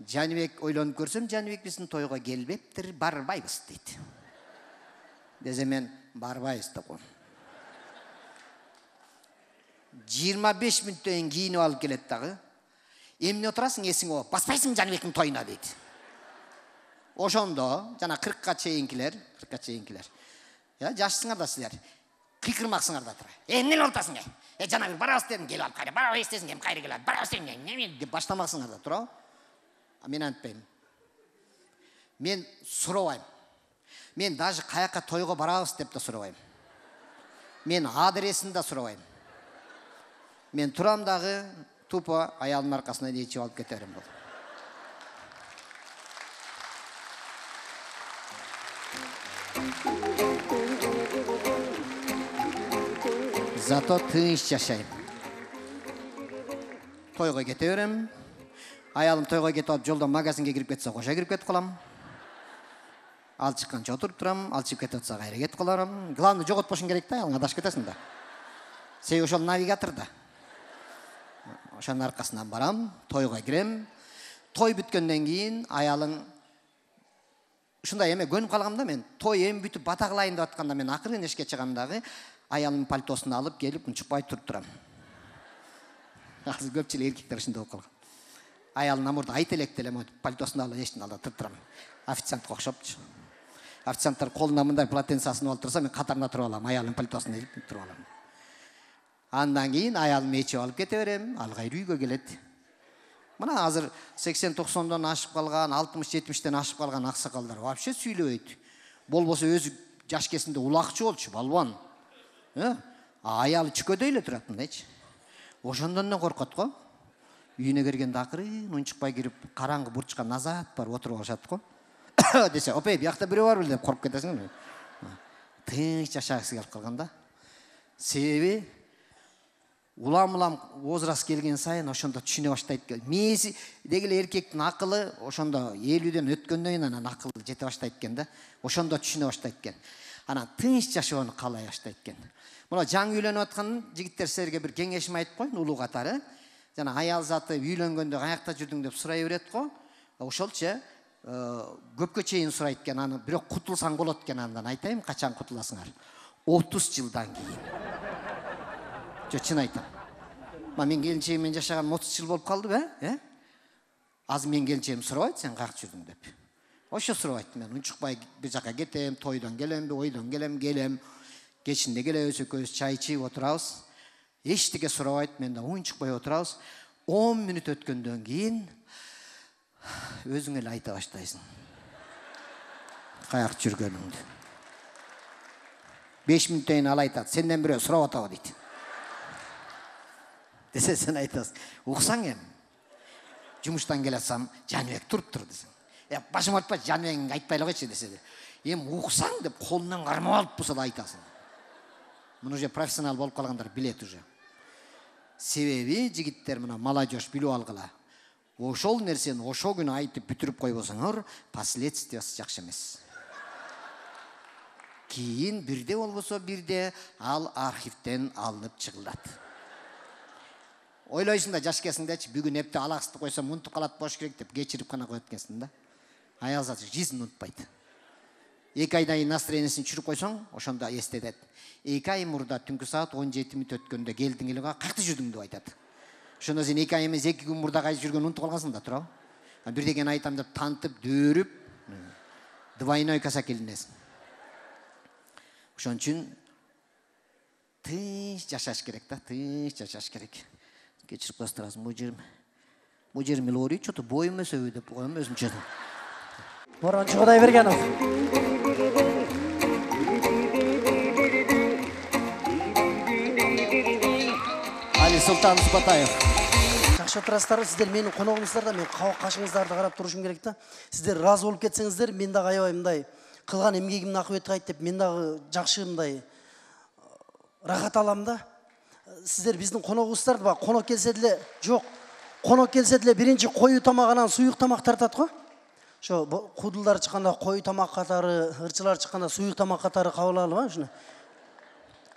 Жаныбек ойлонуп көрсөм, Жаныбек биздин тойго келбептир, барбайбыз дейт. Десе мен барбайбыз деп коем. 25 мүнөттөн кийинип алып келет дагы. Эмне отурасың эсиңе, баспайсың Жаныбектин тоюна дейт. Ошондо жана 40ка чейинкилер. Жашсыңар да силер. Кыйкырмаксыңар да тура. Эмне отурасың? Жаныбек барабыз дедим, келип алып кайра. Барабыз десең кем кайра келет. Барабыз десең деп баштамаксыңар да тура. Мен антпайм. Мен сурабайм. Мен даже каяка тойго барабыз деп да сурабайм. Мен адресин да сурабайм. Мен турам дагы тупо, аялдын аркасына дейчип алып кете берем болду. Зато тыныч жашайм. Тойго кете берем. Аялым тойго кетип алып жолдон магазинге кирип кетсе, кошо кирип кетип калам. Ал чыкканча отуруп турам, ал чыгып кетип атса кайра кетип каларым. Главный жоготпошуң керек да, алың адашып кетесиң да. Себеби ошол навигаторда. Ошонун аркасынан барам, тойго кирем. Той бүткөндөн кийин аялың ушундай эме көнүп калгам да мен. Той эми бүтүп бата кылайын деп атканда мен акырын эшикке чыгам дагы аялымдын пальтосун алып келип унчукпай туруп турам. Азыр көпчүлүк эркектер ушундай болуп калган. Аялым намурда айт электе эле пальтосун алып эшиктин алдында туруп турам. Официантка окшопчу. Официанттар колуна мындай полотенцасын алып турса, мен катарына туруп алам, аялымдын пальтосун илип туруп алам. Андан кийин аялым ичип алып кете берем, ал кайра үйгө келет. Мына азыр 80-90дон ашып калган, 60-70ден ашып калган аксакалдар вообще сүйлөбөйт. Болбосо өзү жаш кезинде улакчы болчу, балбан. Аялы чүкөдөй эле турат мындайчы. Ошондон да коркот го. Үйүнө киргенде акырын унчукпай кирип, караңгы бурчка назад барып отуруп алышат го. Десе, опей, биякта бирөө барбы деп коркуп кетесиң. Тыныч жашагысы келип калган да. Себеби улам возраст келген сайын ошондо түшүнө баштайт. Мээси деги эле эркектин акылы ошондо 50ден өткөндөн кийин анан акылы жете баштайт экен да. Ошондо түшүнө баштайт экен. Анан тыныч жашоону каалай баштайт экен. Мына жаңы үйлөнүп аткан жигиттер силерге бир кеңешим айтып коеюн, улуу катары. Жана аял заты үйлөнгөндө каякта жүрдүң деп сурай берет го. Ошолчу көпкө чейин сурайт экен, аны бирок кутулсаң болот экен, андан айтайын, качан кутуласыңар? 30 жылдан кийин. Чын айтам. Мен келинчегиммен жашаган 30 жыл болуп калды, Азыр мен келинчегим сурабайт, сен каяк жүрдүң деп. Ошо сурабайт, мен унчукпай бир жака кетем, тойдон келемби, ойдон келем. Кечинде келебиз, экөөбүз чай ичип отурабыз. Эчтеке сурабайт, мен да унчукпай отурабыз. 10 мүнөт өткөндөн кийин өзүң эле айта баштайсың. Каяк жүргөнүңдү. 5 мүнөттөн кийин ал айтат, сенден бирөө сурап атабы дейт. Десе сен айтасың, уксаң эми. Жумуштан келатсам, Жаныбек туруптур десең. Башым артпа, Жаныбек айтпай эле койчу десе. Эми уксаң деп колунан кармап алып болсо да айтасың. Муну уже профессионал болуп калгандар билет уже. Себеби жигиттер мына молодежь билип алгыла. Ошол нерсени ошо күнү айтып бүтүрүп койбосоңор, последствиясы жакшы эмес. Кийин бирде болбосо бирде ал архивден алынып чыгылат. Ойлойсуң да жаш кезиңдечи бүгүн эпте алаксты койсом унутуп калат болуш керек деп кечирип гана коет экенсиң да. Аял заты жизнь унутпайт. 2 айдан кийин настроениесин чүрүп койсоң, ошондо эстетет. 2 ай мурда түнкү саат 17 мүнөт өткөндө келдиң эле, каякта жүрдүң деп айтат. Ошондо сен 2 ай эмес 2 күн мурда кайда жүргөнүн унутуп калгансың да, туурабы? Бирдекени айтам деп тантып, дөөрүп, двойной косяк илинесиң. Ошон үчүн тыныч жашаш керек да, тыныч жашаш керек. Кечирип коесуңар, бул жерим эле ооруйт, чото боюм өсөбү деп коем өзүмчө. Борончу Кудайбергенов. Али Султан Спатаев. Жакшы отурасыздар, сиздер менин коногумуздар да, мен кабак кашыңыздарды карап турушум керек да. Сиздер разы болуп кетсеңиздер, мен дагы аябай мындай кылган эмгегимдин акыбети кайт деп, мен дагы жакшы мындай рахат алам да. Сиздер биздин коногубуздар да, конок келсе деле жок. Конок келсе деле биринчи кою тамак анан суюк тамак тартат го. Ошо кудулдар чыкканда кою тамак катары, ырчылар чыкканда суюк тамак катары кабыл алып, ушуну.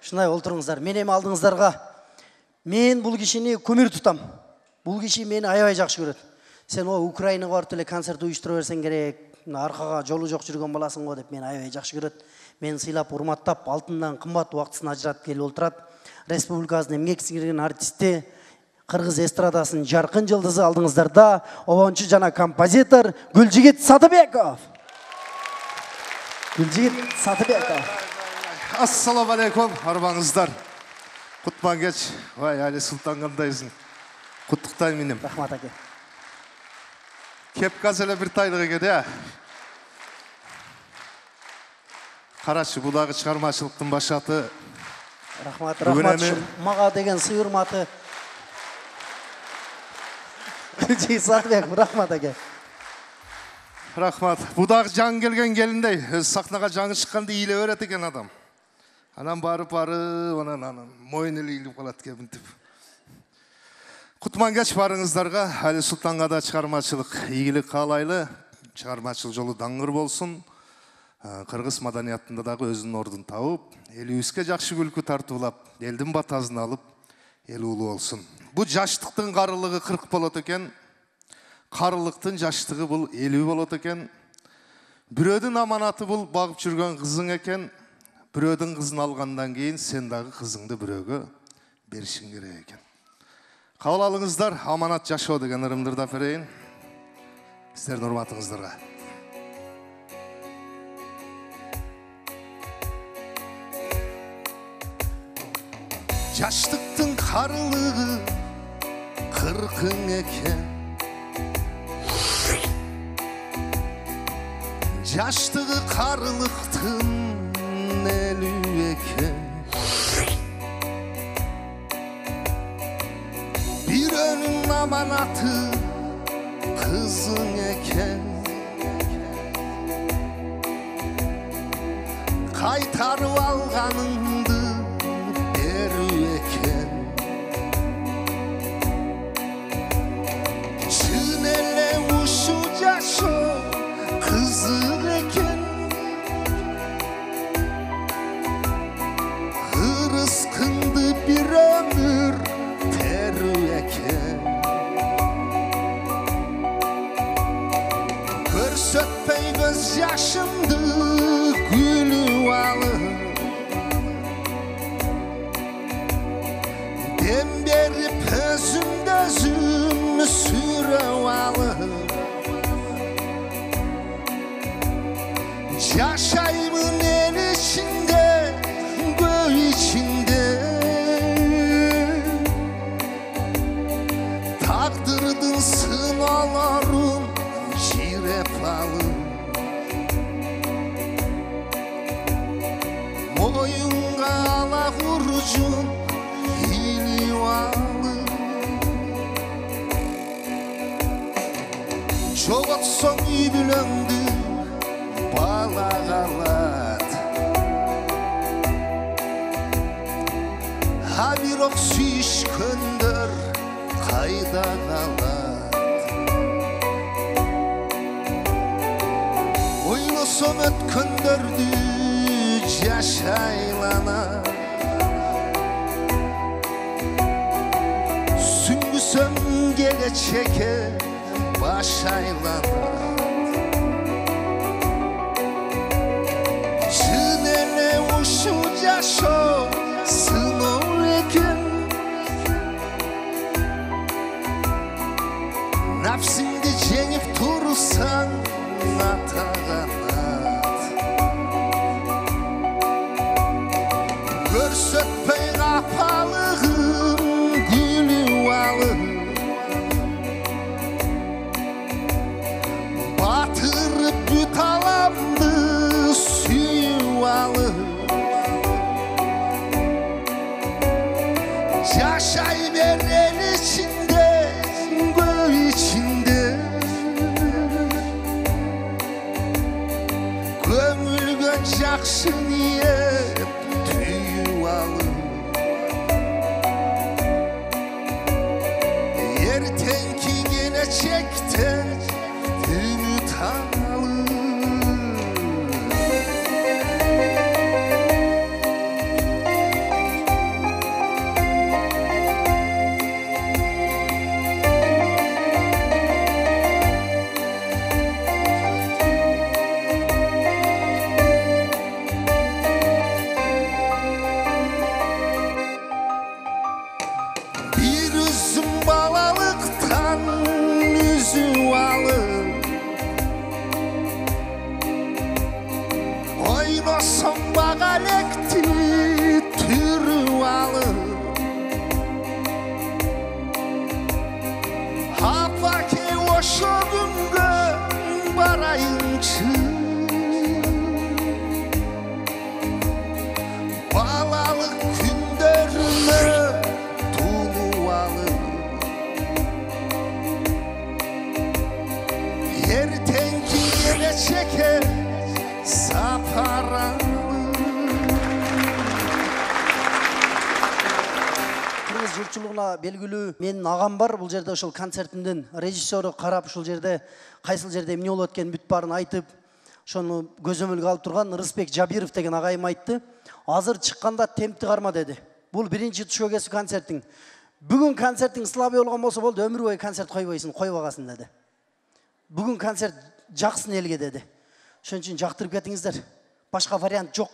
Ушундай олтуруңуздар. Мен эми алдыңыздарга мен бул кишини көмүр тутам. Бул киши мени аябай жакшы көрөт. Сен Украинага барып эле концерт уюштура берсең керек, аркага жолу жок жүргөн баласың го деп мени аябай жакшы көрөт. Мени сыйлап, урматтап, алтындан кымбат убактысын ажыратып келип олтурат. Республикабыздын эмгек сиңирген артисти, Кыргыз эстрадасынын жаркын жылдызы алдыңыздарда обончу жана композитор Гүлжигит Сатыбеков. Гүлжигит Сатыбеков. Ассаламу алейкум, арбаңыздар. Кутман кеч. Вай, Али Султан кандайсың? Куттуктайм менем. Рахмат аке. Кеп казеле бир тайлык экен, Карачы, бул дагы чыгармачылыктын башаты. Рахмат, рахмат. Мага деген сый урматы. Гүлжигит Сатыбеков, рахмат аке. Рахмат. Бұдағы жаң келген келіндей, өз сахнаға жаңы шыққанды иіле өрет екен адам. Анан барып, анан мойын иліп қалады кебінтіп. Құтман кеш барыңыздарға, Али Сұлтанға да шығармашылық игілік қалайлы, шығармашыл жолы даңғыр болсын. Қырғыз маданиятында дағы өзінің ордын тауып, елуіске жақшы күлкі тартулап, елдің батазын алып, ел ұлы болсын. Бұл жаштықтың қарылығы 40 болот екен, қарылықтың жаштығы бұл 50 болот екен. Біреудің аманаты бұл бағып жүрген қызың екен, біреудің қызын алғандан кейін сен дағы қызыңды біреуге берішің керек екен. Қабыл алыңыздар, аманат жашау деген ырымдырда берейін. Сіздердің ұрматыңыздарға. Жаштықтың қарылығы 40 екен, жаштығы қарылықтың 50 екен. Біреуінің аманаты қызың екен, қайтарып алғаныңды беру екен. Шын еле ұшу жашу қызық екен, ырысқынды бір өмір теру екен. Көрсетпей көз жашымды күліп алып, дем беріп өзімді өзім сүріп алып, жашаймын ел ішінде, көй ішінде. Тағдырдың сынауларын жиреп алып, мойынға ала құржын иліп алып, жоғалтсаң үй бүліңді бала қалады, а бирок сүйішкөндөр қайда қалады. Ойласам өткөндөрдү жашайлана, сүңгүсөм келечекке баш айлана. Шын эле ушу жашоо сыноо экен, нәпсіңді жеңіп тұрсаң атағанат. Көрсетпей қапалығын күліп алып, батырып бүт аламды сүйіп алып, жашай бер ел ішінде, көй ішінде. Көңілге жақсы ниет түйіп алып, ертеңгі келешектен үміт алып. жұртшылығына белгілүү менин агам бар. Бул жерде ошол концертимдин режиссеру карап ушул жерде кайсыл жерде эмне болот экен бүт баарын айтып, ошону көзөмөлгө алып турган Рысбек Жабиров деген агайым айтты. Азыр чыкканда темпти карма деди. Бул биринчи түшкө кесип концертиң. Бүгүн концертиң слабый болгон болсо болду, өмүр бою концерт койбойсуң, койбагасын деди. Бүгүн концерт жаксын элге деди. Ошон үчүн жактырып кетиңиздер. Башка вариант жок.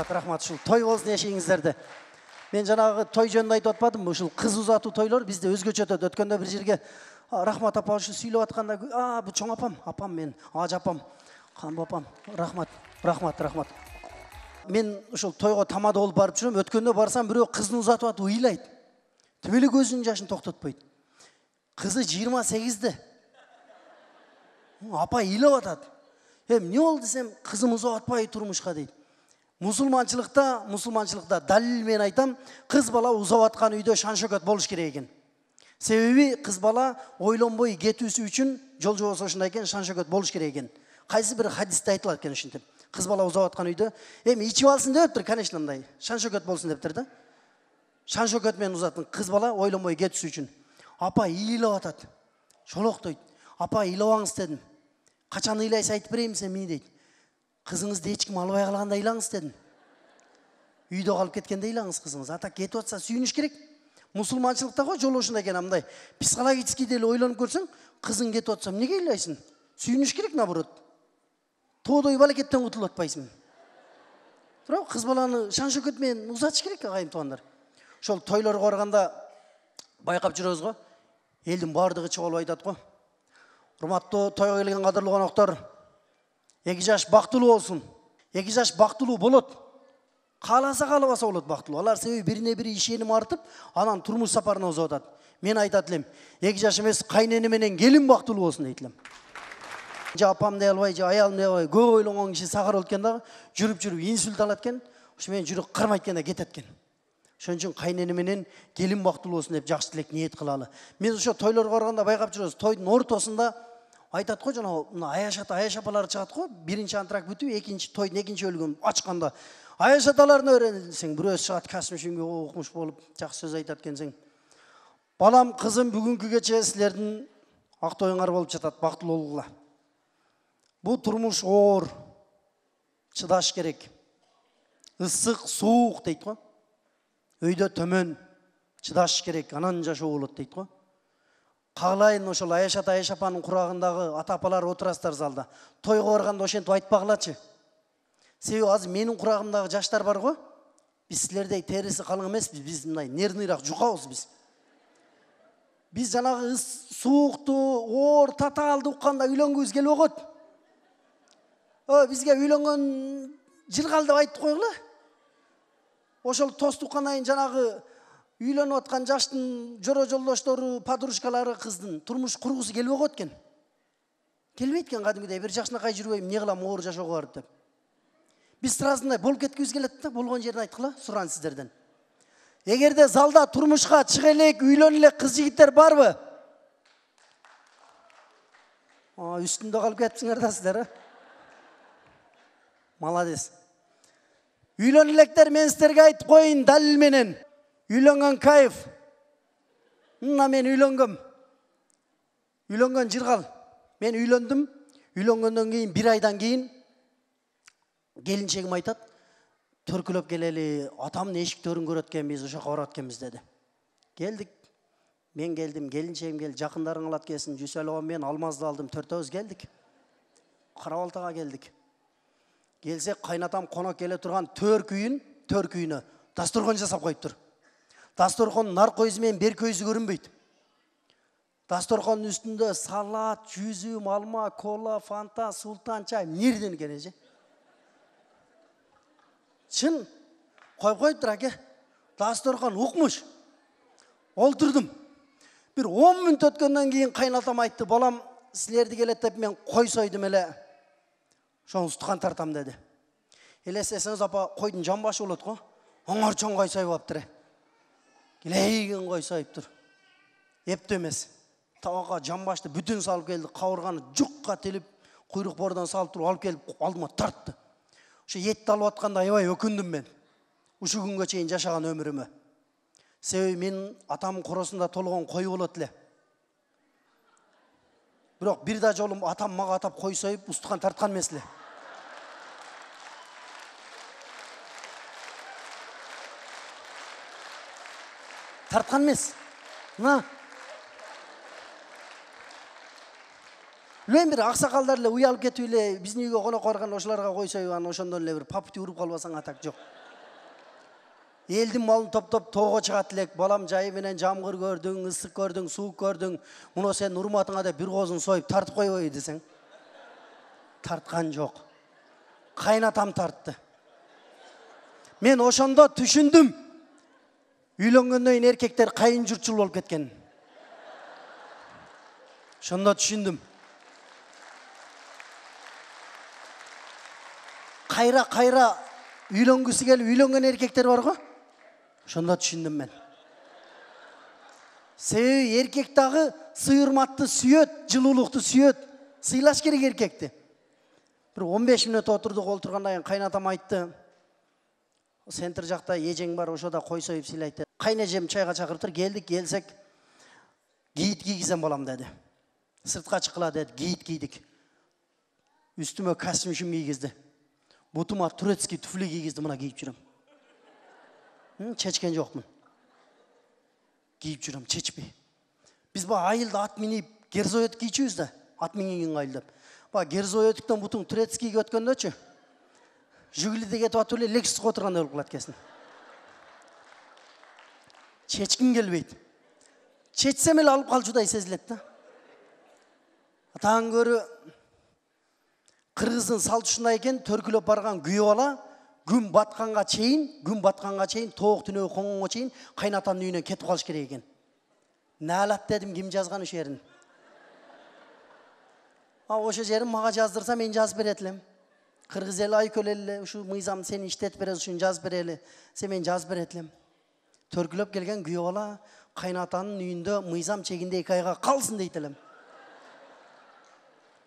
Рахмат. Ушул той болсун эшигиңиздерди. Мен жанагы той жөнүндө айтып атпадымбы? Ушул кыз узатуу тойлор бизде өзгөчө өтөт. Өткөндө бир жерге рахмат апа ушу сүйлөп атканда, бу чоң апам мен, ажапам, канбы апам. Рахмат. Мен ушул тойго тамада болуп барып жүрөм. Өткөндө барсам бирөө кызын узатып атып ыйлайт. Тимели көзүнүн жашын токтотпойт. Кызы 28-де. Апа ыйлап атат. Эмне болду десем, кызым узатпай турмушка дейт. Мусулманчылыкта далил мен айтам, кыз бала узап аткан үйдө шан шөкөт болуш керек экен. Себеби кыз бала ойлонбой кетүүсү үчүн жол жобосу ошондой экен, шан шөкөт болуш керек экен. Кайсы бир хадисте айтылат экен ушинтип. Кыз бала узап аткан үйдө, эми ичип алсын дептир, конечно, мындай. Шан шөкөт болсун дептир да. Шан шөкөт менен узатын кыз бала ойлонбой кетүүсү үчүн. Апа ыйлап атат. Шолоктойт. Апа ыйлабаңыз дедим. Качан ыйлайсыз айтып берейин сени дейт. Кызыңызды эч ким албай калганда ыйлаңыз дедим. Үйдө калып кеткенде ыйлаңыз кызыңыз. Ата кетип атса сүйүнүш керек. Мусулманчылыкта го жол ошондой экен, мындай. Психологический деле ойлонуп көрсөң, кызың кетип атса эмнеге ыйлайсың? Сүйүнүш керек наоборот. Тоодой балакеттен кутулуп атпайсың. Туурабы? Кыз баланы шан шөкөт менен узатыш керек, агайым туугандар. Ошол тойлорго барганда байкап жүрөбүз го. Элдин баардыгы чыгып алып айтат го. Урматтуу тойго келген кадырлуу коноктор, 2 жаш бактылуу болсун. 2 жаш бактылуу болот. Кааласа каалабаса болот бактылуу. Алар себеби бирине бири ишеним артып, анан турмуш сапарына узап атат. Мен айтат элем, 2 жаш эмес, кайнене менен келин бактылуу болсун дейт элем. Же апам дей албай, же аялым дей албай, көп ойлонгон киши сахар болот экен дагы, жүрүп инсульт алат экен. Ошо менен жүрөк кармайт экен да кетет экен. Ошон үчүн кайнене менен келин бактылуу болсун деп жакшы тилек ниет кылалы. Мен ошо тойлорго барганда байкап жүрөбүз. Тойдун ортосунда айтат го, жана аяш апалары чыгат го. Биринчи антракт бүтүп, экинчи тойдун экинчи бөлүгүн ачканда аяш аталарын öğrenсең, бирөөсү чыгат касмишимге окумуш болуп, жакшы сөз айтат экенсең. Балам, кызым, бүгүнкү кече силердин ак тоюңар болуп жатат, бактылуу болгула. Бул турмуш оор, чыдаш керек. Ысык, суук дейт го. Өйдө төмөн, чыдаш керек, анан жашоо болот дейт го. Каалайын ошол аяш апанын курагындагы ата апалар отурасыздар залда. Тойго барганда ошентип айтпагылачы. Себеби азыр менин курагымдагы жаштар бар го. Биз силердей териси калың эмеспиз, биз мындай нервныйраак жукабыз биз. Биз жанагы суукту, оор, татаалды укканда үйлөнгүбүз келип огот. Бизге үйлөнгөн жылгал деп айтып койгула. Ошол тост уккандан кийин жанагы үйлөнүп аткан жаштын жоро жолдоштору, подружкалары кыздын турмуш кургусу келип огот экен. Келбейт экен кадимгидей, бир жакшынакай жүрбөйм, эмне кылам оор жашоого барып деп. Биз сразындай болуп кеткибиз келет да, болгон жерин айткыла, суран сиздерден. Эгерде залда турмушка чыга элек, үйлөнө элек кыз жигиттер барбы? Үстүндө калып кетипсиңер да сиздер, Молодец. Үйлөнө электер, мен сиздерге айтып коеюн далил менен. Үйлөнгөн кайф. Мен үйлөнгөм. Үйлөнгөн жыргал. Мен үйлөндүм. Үйлөнгөндөн кийин 1 айдан кийин келинчегим айтат, төркүлөп келели, атамдын эшик төрүн көрөт экенбиз, ошоко барат экенбиз деди. Келдик. Мен келдим, келинчегим келди, жакындарың алат келсин, Жүсөлөгөн мен Алмазды алдым, 4-өөбүз келдик. Карабалтага келдик. Келсек, кайнатам конок келе турган төр күйүнө дасторкон жасап коюптур. Дасторкондун нар көйүзү менен бер көйүзү көрүнбөйт. Дасторкондун үстүндө салат, жүзүм, алма, кола, фанта, султан чай, нерден экен же? Чын, коюп коюптур аке. Дасторкон укмуш. Олтурдум. Бир 10 мүнөт өткөндөн кийин кайнатам айтты, балам, силерди келет деп мен кой сойдум эле. Шону устукан тартам деди. Элестесеңиз, апа, койдун жан башы болот го. Оңор чоң кой сойуп аптыр. Келейген кой сойуптур. Эптөө эмес. Табакка жан башты бүтүн салып келди, кабырганы жукка телип, Куйрук бордан салып туруп алып келип алдыма тартты. Ошо этти алып атканда аябай өкүндүм мен. Ушул күнгө чейин жашаган өмүрүмө. Себеби менин атамдын коросунда толгон кой болот эле. Бирок бир да жолум атам мага атап кой союп устукан тарткан эмес эле. Тарткан эмес. Мына Мен бир аксакалдар эле уялып кетип эле биздин үйгө конокко барган ошолорго кой союп анан ошондон эле бир папти уруп калбасаң атак жок. Элдин малын топтоп тоого чыгат элек. Балам жайы менен жамгыр көрдүң, ысык көрдүң, суук көрдүң. Муну сен урматыңа деп бир коозун союп тартып койбойбу десең. Тарткан жок. Кайнатам тартты. Мен ошондо түшүндүм. Үйлөнгөндөн кийин эркектер кайын журтчул болуп кеткен. Ошондо түшүндүм. Кайра үйлөнгүсү келип үйлөнгөн эркектер бар го? Ошондо түшүндүм мен. Себеби эркек дагы сыйырматты сүйөт, жылуулукту сүйөт. Сыйлаш керек эркекти. Бир 15 мүнөт отурдук, олтургандан кийин кайнатам айтты. Центр жакта эжең бар, ошода кой союп сыйлайт. Кайнежем чайга чакырыптыр, келдик, келсек кийит кийгизем балам деди. Сыртка чыккыла деди, кийит кийдик. Үстүмө костюм кийгизди. Бутума турецкий туфли кийгизди, мына кийип жүрөм. Чечкен жокмун. Кийип жүрөм, чечпей. Биз ба айылда ат минип герзоет кийчүбүз да, ат минген айылдап. Ба герзоеттиктен бутуң турецкийге өткөндөчү. Жигулиде кетип атып эле Лексуско отургандай болуп калат экенсиң. Чечким келбейт. Чечсем эле алып калчудай сезилет да. Атаң көрү кыргыздын салтышында экен, төркүлөп барган күйөө бала күн батканга чейин тоок түнөө конгонго чейин кайнатанын үйүнөн кетип калыш керек экен. Наалат дедим, ким жазган ошол жерин? Ошол жерин мага жаздырса мен жазып берет элем. Кыргыз эли айкөл эле, ушу мыйзам сени иштетип берет, ушуну жазып берели. Сен мен жазып берет элем. Төркүлөп келген күйөө бала кайнатанын үйүндө мыйзам чегинде 2 айга калсын дейт элем.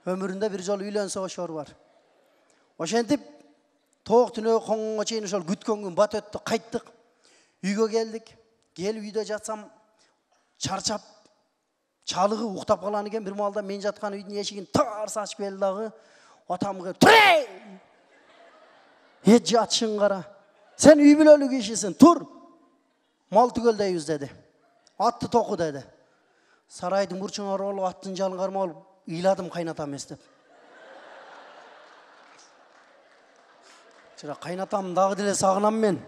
Өмүрүндө бир жолу үйлөнсө ошор бар. Ошентип тоок түнөө конгонго чейин ошол күткөн күн бат өттү, кайттык. Үйгө келдик. Келип үйдө жатсам чарчап, чалыгы уктап калган экен. Бир маалда мен жаткан үйдүн эшигин тарс ачып келди дагы. Атам келип, "Тур!" Жатышың кара. Сен үй бүлөлүк кишисиң, тур. Мал түгөлдөйбүз деди. Атты току деди. Сарайдын бурчуна оролуп, аттын жалын кармап алып, ыйладым кайнатам эстеп. Чара кайнатам дагы деле сагынам мен.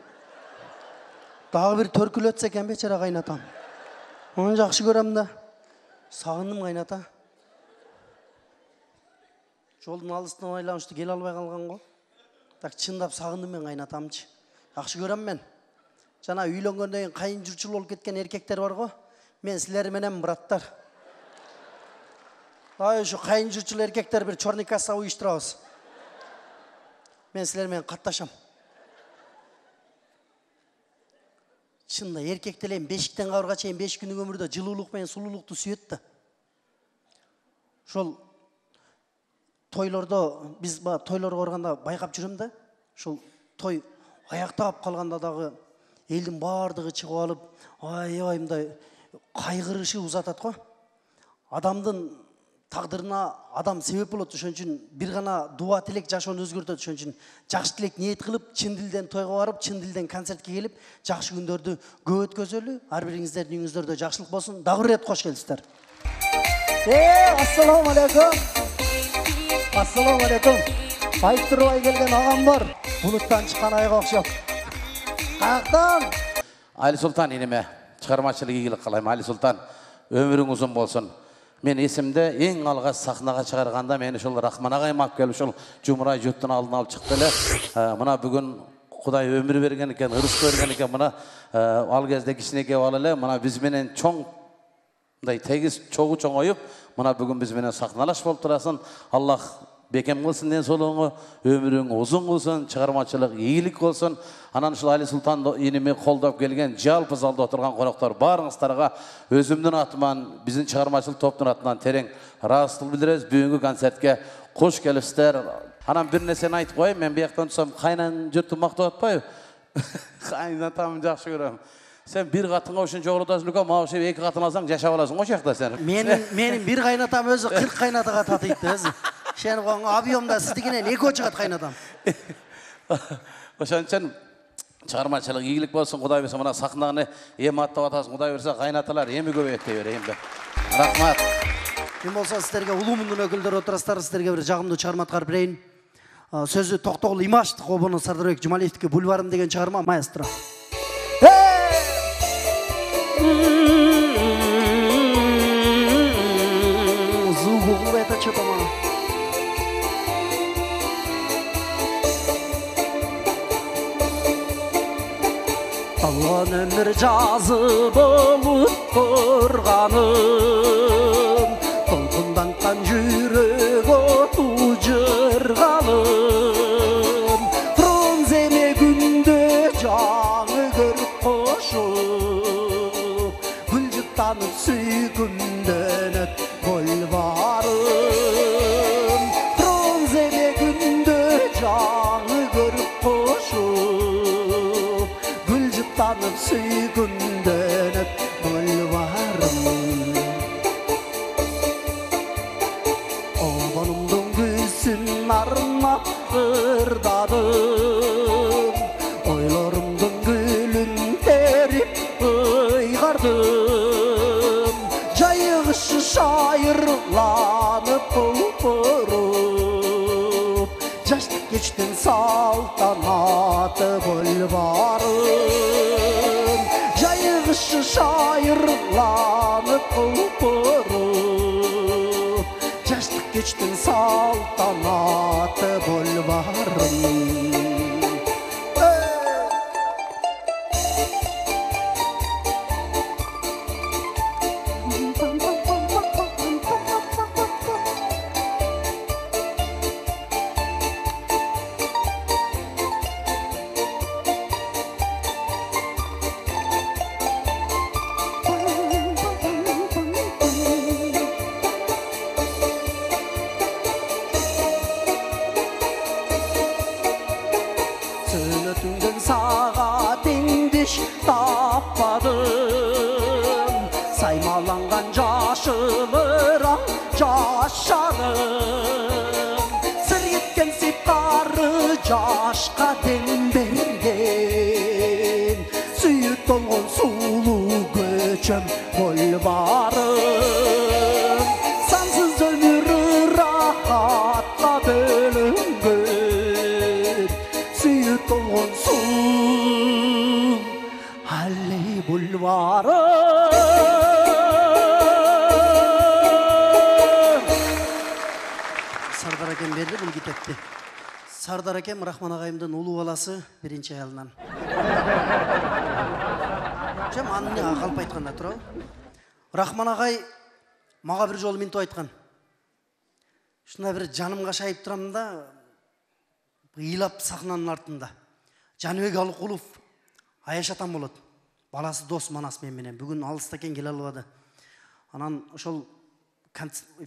Дагы бир төркүлөтсө экен бечара кайнатам. Муну жакшы көрөм да. Сагындым кайната. Жолдун алыстан айланышты келе албай калган го. Так чындап сагындым мен кайнатамчы. Жакшы көрөм мен. Жана үйлөнгөндөн кийин кайын журтчул болуп кеткен эркектер бар го. Мен силер менен браттар. Ушу кайын журтчул эркектер бир чорный касса уюштурабыз. Мен силер менен катташам. Чында эркек деле бешиктен кабырга чейин 5 күндүк өмүрдө жылуулук менен сулуулукту сүйөт да. Ошол тойлордо биз тойлорго барганда байкап жүрөм да. Ошол той аяктап калганда дагы элдин баардыгы чыгып алып, аябай мындай кайгырышы узатат го. Адамдын тагдырына адам себеп болот, ошон үчүн бир гана дуа тилек жашоону өзгөртөт. Ошон үчүн жакшы тилек ниет кылып, чын дилден тойго барып, чын дилден концертке келип, жакшы күндөрдү көп өткөзөлү. Ар бириңиздердин үйүңүздөрдө жакшылык болсун. Дагы бир рет кош келипсиздер. Ассаламу алейкум. Ассаламу алейкум. Айып турбай келген агам бар. Булуттан чыккан айга окшоп. Каяктан? Али Султан инеме чыгармачылык ийгилик каалайм. Али Султан өмүрүң узун болсун. Мен эсимде эң алгач сахнага чыгарганда мени ошол Рахман агайым алып келип ошол жумурай жуттун алдына алып чыкты эле. Мына бүгүн Кудай өмүр берген экен, ырыс берген экен. Мына ал кезде кичинекей бала эле, мына биз менен чоң мындай тегиз чогуу чоңоюп, мына бүгүн биз менен сахналаш болуп турасың. Аллах бекем кылсын ден солуңу, өмүрүң узун кылсын, чыгармачылык ийгилик болсун. Анан ушул Али Султан инеми колдоп келген жалпы залда отурган коноктор баарыңыздарга өзүмдүн атыман, биздин чыгармачылык топтун атынан терең ыраазычылык билдиребиз. Бүгүнкү концертке кош келипсиздер. Анан бир нерсени айтып коеюн, мен бияктан турсам кайнан жұртты мактап атпайбы? Кайнатамын жакшы көрөм. Sen bir katına uşun çoğurtasın lüka, mağuşu iki katına alsan yaşap alasın o şekilde sen. Menin bir kaynatam özü 40 kaynataga tatıydı özü. Şen abiyomda sizdikine ne koçugat kaynatam. Oşan sen çıkarmacılık iyilik bolsun, Kuday versin bana sakınağını em attap atasın, Kuday verse kaynatalar emi köbeyette vereyim ben. Rahmat. Мен болса сіздерге улуумдун өкүлдөрү отурасыздар, сіздерге бир жагымдуу чыгарма аткарып берейин. Сөзү Токтогул Имаштык обону Сардарбек Жумалиевдики Бульварым деген чыгарма, маэстро. Звук это что помогает? Алған өмір жазып тұрғаным, толқынданған жүрек оту жырғаным, фронземе күнде жаңы көріп қошып, гүл жұттанып сүйкімденіп бульварым, фронземе күнде жаңы көріп қошып, гүл жұттанып сүйкімденіп бульварым. Обанымдың күсін арнап ырдадым, ойларымдың гүлін теріп ұйғардым, жайығышы шайырланып ұлпырып, жаштық кештің салтанаты бульварым, жайығышы шайырланып ұлпырып, жаштық кештің салтанаты бульварым. Сөнөтүңдөн сага теңдеш таппадым, саймаланган жашылырам жашадым, сыр еткен сипары жашка тең берген, сүйүт болгон сулуу көчөм бульварым, сансыз өмүр рахатка бөлөнгөн, сүйүт болгон сул Али бульварым. Сардар акем берди бул китепти. Сардар акем Рахман агайымдын улуу баласы, биринчи аялынан. Жам аны калп айтканда турабы. Рахман агай мага бир жолу минтип айткан. Шундай бир жанымга шайып турам да, ыйлап сахнанын артында. Жаныбек Алыкулов Аяш атам болот. Баласы дос манас менен. Бүгүн алыста экен келе албады. Анан ошол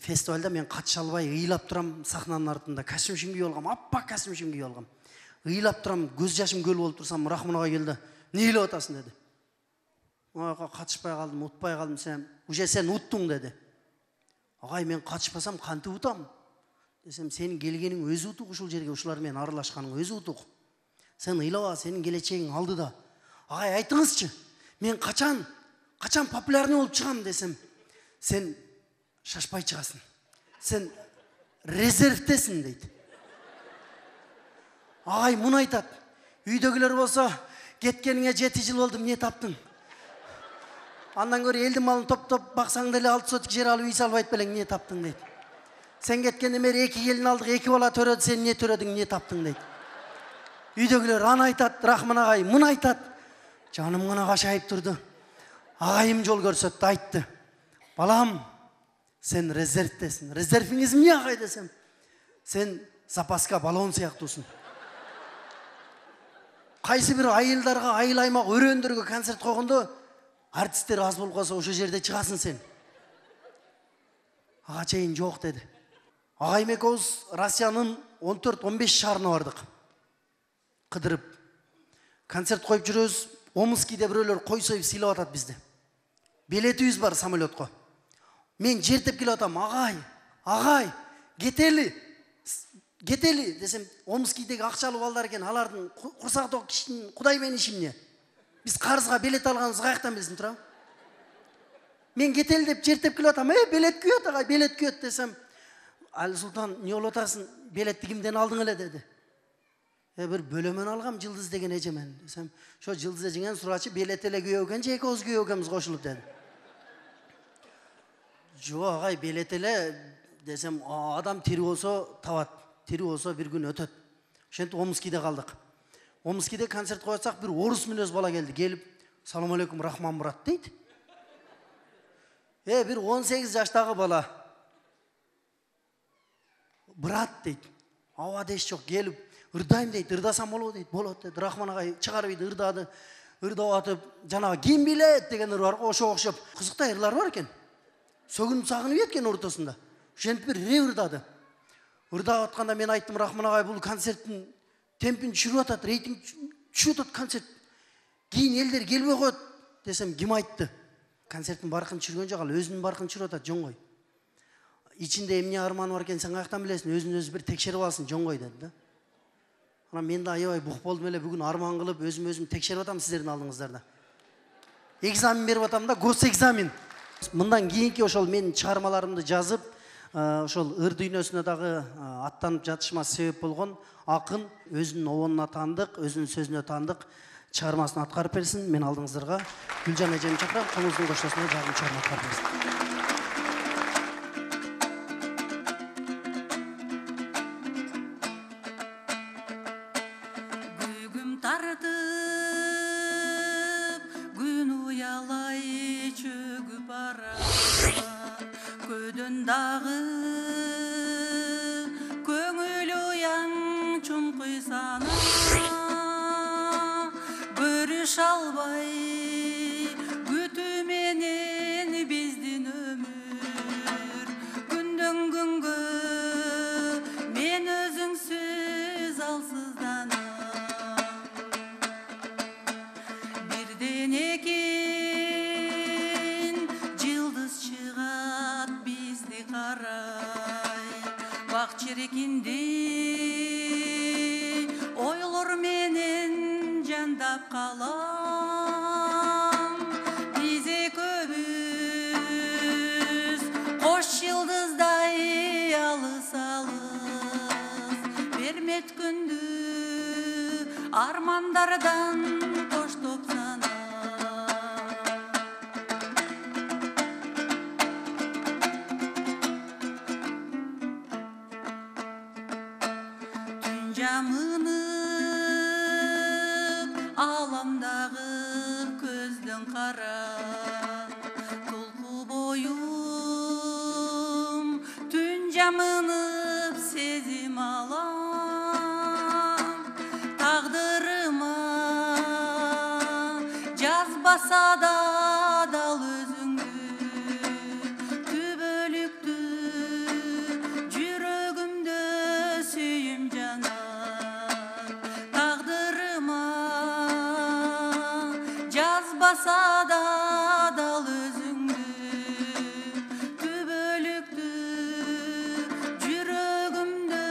фестивалда мен катыша албай ыйлап турам сахнанын артында. Костюм кийип алгам, аппак костюм кийип алгам. Ыйлап турам, көз жашым көл болуп турсам, Рахман агай келди. Не ыйлап атасың деди. Ага катышпай калдым, утпай калдым сен. Уже сен уттуң деди. Агай мен катышпасам кантип утам? Десем, сенин келгениң өзү утук ушул жерге, ушулар менен аралашканың өзү утук. Сен ыйлаба, сенин келечегиң алдыда. Агай айтыңызчы, мен качан популярный болуп чыгам десем, сен шашпай чыгасың. Сен резервтесиң дейт. Агай муну айтат. Үйдөгүлөр болсо, кеткениңе 7 жыл болду, эмне таптың? Андан көрө элдин малын топ-топ баксаң деле 6 сотик жер алып үй салып айтып элең, эмне таптың дейт. Sen кеткенде мери 2 келин алдык, 2 бала төрөдү, сен не төрөдүң, не таптың дейт. Үйдөгүлөр аны айтат, Рахман агай муну айтат. Жаным гана кашайып турду. Агайым жол көрсөттү, айтты. Балам, сен резервтесиң. Резервиңиз эмне агай десем? Сен запаска балон сияқтысың. Қайсы бір айылдарға, айыл аймақ өрендерге концерт қойғанда артистер аз болып қалса ошо жерде шығасың сен. Аға чейін жоқ деді. Ағайым екеуміз Россияның 14-15 шарына бардық. Қыдырып. Концерт қойып жүрөз. Омскийде біреулер қой сойып сыйлап атат бізді. Билетіміз бар самолетқа. Мен жертеп келіп атам. Ағай, кетелі десем, Омскийдегі ақшалы балдар екен, алардың құрсақ тоқ кішін құдаймен ішімне. Біз қарызға билет алғанымыз қаяқтан білсін тұрам. Мен кетелі деп жертеп келіп атам. Билет күйет ағай, билет күйет десем, Али Сұлтан, не ол отасың, билетті кімден алдың әле деді. Бір бөлөмөн алғам Жылдыз деген ежемен. Десем, шо Жылдыз ежеген сұрачы билет еле күйеуген, же екеуіз күйеугеміз қошылып деді. Жо ағай, билет еле десем, адам тері болса тават, тері болса бір күн өтөт. Шенті Омскийде қалдық. Омскийде концерт қойсақ, бір орыс мүнөз бала келді. Келіп, салам алейкум, Рахман Мұрат дейді. Бір 18 жаштағы бала. Брат дейді. Ауа деш жоқ, келіп, ырдайым дейді, ырдасам болу дейді, болады дейді. Рахман ағай шығарып еді, ырдады, ырдау атып, жаңағы ким билет деген ыр бар, ошо оқшып. Қызықта ырлар бар екен. Сөгін сағынып еткен ортасында. Жент бір ырдады. Ырдап атқанда мен айттым, Рахман ағай бұл концерттің темпін düşürіп атат, рейтинг düşürіп атат концерт. Кейін елдер келбей қойды десем, кім айтты? Концерттің барқын түсірген жоқ, ал өзінің барқын түсіріп атат, жон ғой. İçinde emni armağan varken sen ayaktan bilesin, özünü bir tekşerip alsın, jon koy dedi. Ana men de ayabay buq boldum ele bugün armağan kılıp özüm tekşerip atam sizlerin aldığınızlarda. Egzamin berip atam da gos egzamin. Mындан kийинки ошол менин чыгармаларымды жазып, ошол ыр дүйнөсүнө дагы аттанып жатышыма себеп болгон акын өзүнүн обонуна таандык, өзүнүн сөзүнө таандык чыгармасын аткарып берсин. Мен алдыңыздарга Гүлжан эжемди чакырам, Комуздун кошосуна жагым чыгарма аткарып берсин. Armandardan koş topsana. Tün camınıp alamdağı közdün kara. Tulku boyum tün camınıp sezim alam. Yazbasa da dal özüngü tübölüktü жүрөгүмдө сүйүм жанат тагдырыма жазбаса да дал өзүңдү түбөлүктү жүрөгүмдө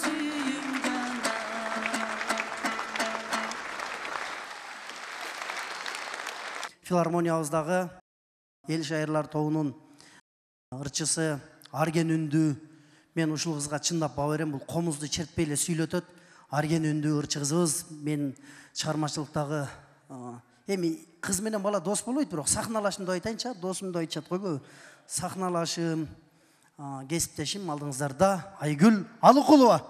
сүйүм жанат. Филармониябыздағы ел шайырлар тобунун ырчысы Арген үндүү. Мен ушул кызга чындап баа берем, бул комузду чертпей эле сүйлөтөт. Арген үндүү ырчы кызыбыз. Мен чыгармачылыктагы эми кыз менен бала дос болбойт, бирок сахналашымды айтайынчы, досумду айтышат койбу. Сахналашым, кесиптешим алдыңыздарда Айгүл Алыкулова.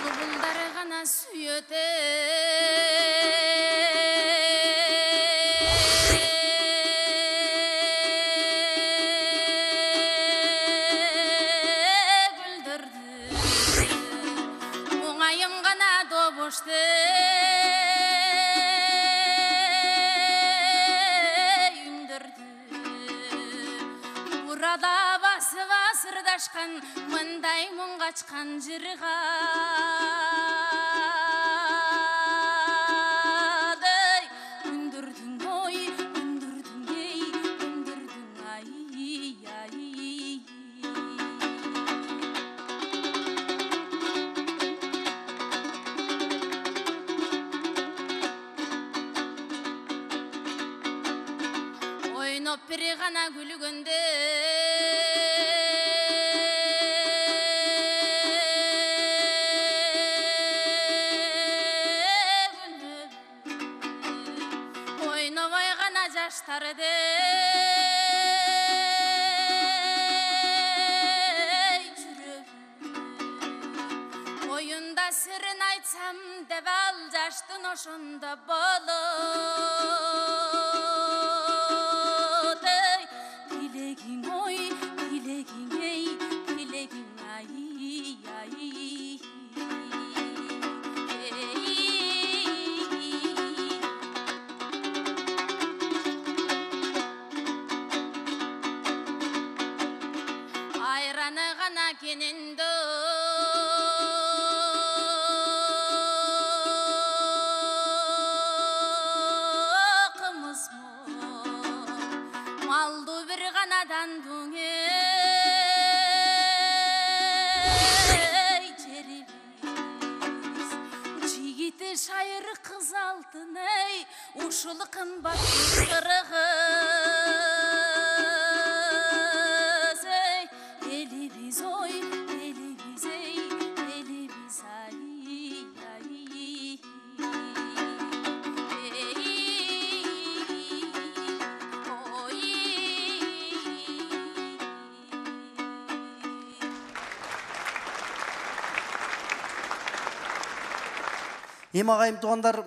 Булбулдар гана сүйөтө Урада басыға сырдашқан, мындай мұң қачқан жырға. Үндірдің ой, үндірдің ей, үндірдің ай, ай. Ойнап бір ғана күлгенде ойнабай ғана жаштарды ойында сырын айтсам деп ал жаштың ошонда болады. Тілегің ой, тілегің ей, тілегің ай, ай. Айраны ғана кененді қымыз малды бір ғана дандың ей жеребес жигіті шайыр қыз алтын ей ушылы қымбат қырғыз ей елебіз ой елебіз ей елебіз ай ай Эми агайым туугандар,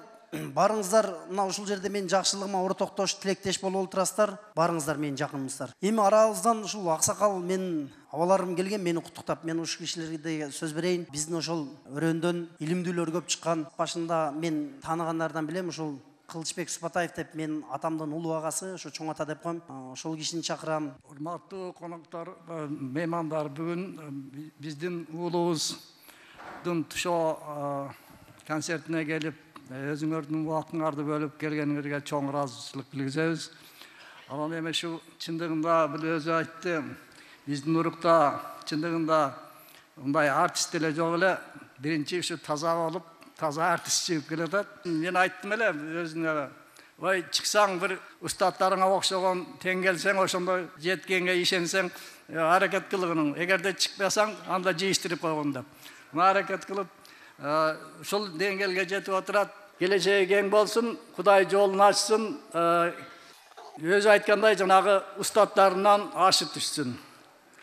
барыңыздар мына ушул жерде мен жакшылыгыма ортоктош, тилектеш болуп отурасыздар. Барыңыздар менин жакынымсыздар. Эми арабыздан ушул аксакал мен абаларым келген, мени куттуктап, мен ушул кишилерге сөз берейин. Биздин ошол өрөөндөн илимдүүлөр көп чыккан. Башында мен тааныгандардан билем, ушул Кылычбек Супатаев деп мен атамдын улуу агасы, ошо чоң ата деп коем. Ошол кишини чакырам. Урматтуу коноктор, меймандар, бүгүн биздин уулубуздун тушоо концертине келип, өзүңөрдүн убактыңарды бөлүп келгениңерге чоң ыраазычылык билгизебиз. Анан эми ушу чындыгында бул өзү айтты, биздин урукта чындыгында мындай артист эле жок эле, биринчи ушу таза болуп, таза артист чыгып келатат. Мен айттым эле өзүңө, ой чыксаң бир устаттарыңа окшогон тең келсең, ошондой жеткенге ишенсең, аракет кылгының. Эгерде чыкпасаң, анда жыйыштырып койгон деп. Аракет кылып ушул деңгээлге жетип отурат. Келечеги кең болсун, Кудай жолун ачсын. Өзү айткандай жанагы устаттарынан ашып түшсүн.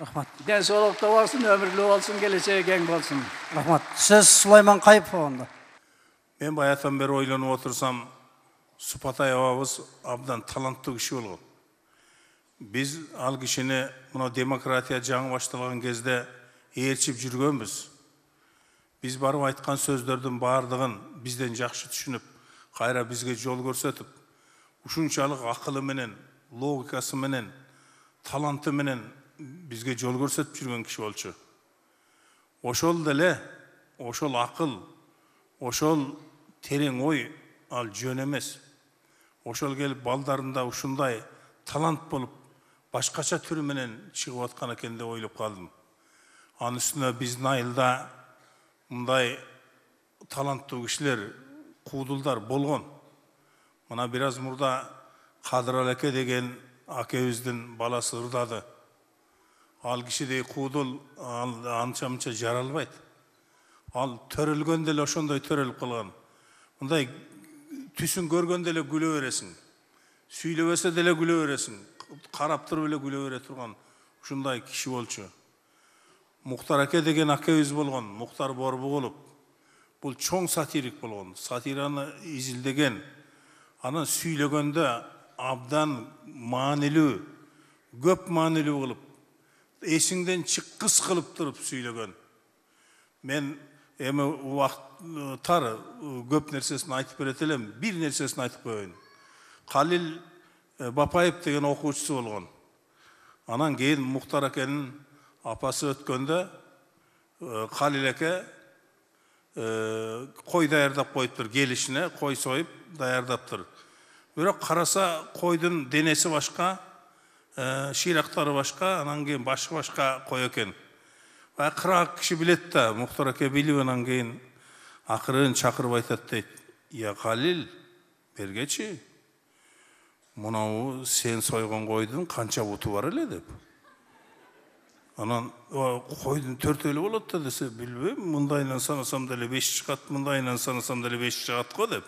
Рахмат. Ден соолукта болсун, өмүрлүү болсун, келечеги кең болсун. Рахмат. Сөз Сулайман Кайыпов онда. Мен баятан бери ойлонуп отурсам, Супатай абабыз абдан таланттуу киши болгон. Биз ал кишини мына демократия жаңы башталган кезде ээрчип жүргөнбүз. Biz barып айткан сөздөрдүн баардыгын бизден жакшы түшүнүп, кайра бизге жол көрсөтүп, ушунчалык акылы менен, логикасы менен, таланты менен бизге жол көрсөтүп жүргөн киши болчу. Ошол деле, ошол акыл, ошол терең ой ал жөн эмес. Ошол келип балдарында ушундай талант болуп, башкача түрү менен чыгып аткан экен деп ойлоп калдым. Анын үстүнө биздин айылда мындай таланттуу кишилер, куудулдар болгон. Мына бир аз мурда Кадыр Алеке деген акебиздин баласы ырдады. Ал кишидей куудул анча-мынча жаралбайт. Ал төрөлгөн деле ошондой төрөлүп калган. Мындай түсүн көргөндө эле күлө бересиң. Сүйлөбөсө деле күлө бересиң. Карап туруп эле күлө бере турган ушундай киши болчу. Мухтар Аке деген акебиз болгон, Мухтар Борбуголов. Бул чоң сатирик болгон, сатираны изилдеген. Анан сүйлөгөндө абдан маанилүү, көп маанилүү кылып, эсиңден чыккыс кылып туруп сүйлөгөн. Мен эми убакыт тар, көп нерсесин айтып берет элем, бир нерсесин айтып коеюн. Калил Бапаев деген окуучусу болгон. Анан кейін Мұхтар әкенің апасы өткенде Қалил әке қой даярдап қойыптыр, келішіне қой сойып даярдаптыр. Бірақ қараса қойдың денесі башқа, ширақтары башқа, анан кейін башы башқа қой екен. 40 кіші білет та, Мұхтар әке біліп, анан кейін ақырын шақырып айтады дейді. Я Қалил, бергечи, мынау сен сойған қойдың қанша бұты бар еле деп. Анан қойдың 4 болады да десе, білбейм, мұндайынан санасам дәле 5 шығат, мұндайынан санасам дәле 5 шығат қой деп.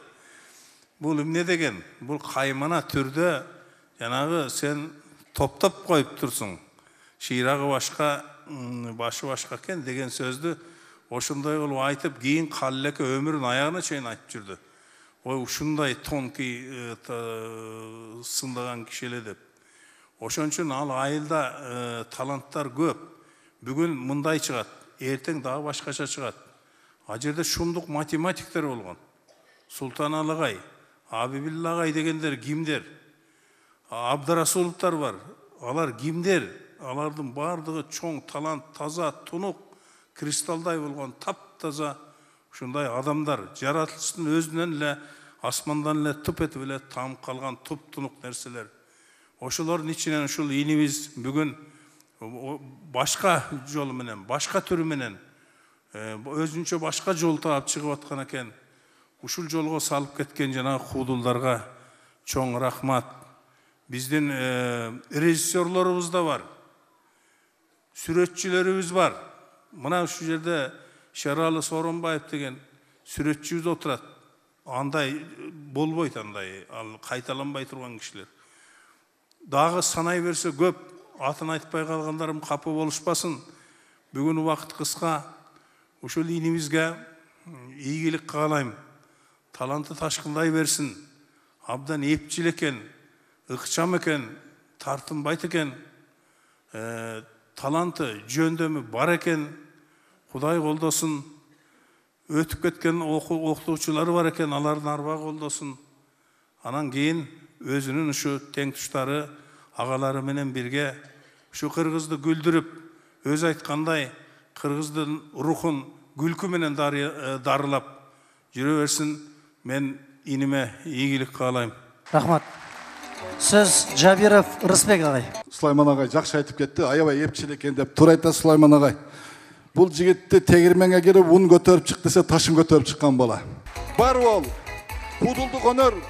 Бұл не деген? Бұл қаймана түрде жаңағы сен топтап қойып тұрсың. Ширағы башқа, башы башқа кен деген сөзді ошындай қылып айтып, кейін Қалил әке өмірін аяғына шейін айтып жүрді. Ой, ушундай тонкий сындаған кишеле деп. Ошон үчүн ал айылда таланттар көп. Бүгүн мындай чыгат, эртең дагы башкача чыгат. А жерде шундук математиктер болгон. Султан-Али агай, Абибилла агай дегендер кимдер? Абдарасуловтар бар. Алар кимдер? Алардын бардыгы чоң талант, таза, тунук, кристалдай болгон таптаза ушундай адамдар. Жаратылыштын өзүнөн эле, асмандан эле туп этип эле тамып калган туп-тунук нерселер. Ошолордун ичинен ушул инибиз бүгүн башка жолу менен, башка түрү менен, өзүнчө башка жол таап чыгып аткан экен. Ушул жолго салып кеткен жанагы худулдарга чоң рахмат. Биздин режиссерлорубуз да бар, сүрөтчүлөрүбүз бар. Мына ушул жерде Шералы Сооронбаев деген сүрөтчүбүз отурат. Андай болбойт, андай кайталанбай турган кишилер. Дагы санай берсе көп, атын айтпай калгандарым капы болушпасын. Бүгүн убакыт кыска, ушул инибизге ийгилик каалайм. Таланты ташкындай берсин. Абдан эпчил экен, ыкчам экен, тартынбайт экен. Таланты жөндөмү бар экен. Кудай колдосун. Өтүп кеткен окутуучулары бар экен, алардын арба колдосун. Анан кийин өзүнүн ушу тең туштары агалары менен бирге ушу кыргызды күлдүрүп, өз айткандай кыргыздын рухун күлкү менен дарылап жүрө берсин. Мен иниме ийгилик каалайм. Рахмат. Сөз Жабиров Рысбек агай. Сулайман агай жакшы айтып кетти. Аябай эпчил экен деп тура айтат Сулайман агай. Бул жигитти тегирменге кирип ун көтөрүп чык десе ташын көтөрүп чыккан бала. Бар ол. Худулдук өнөр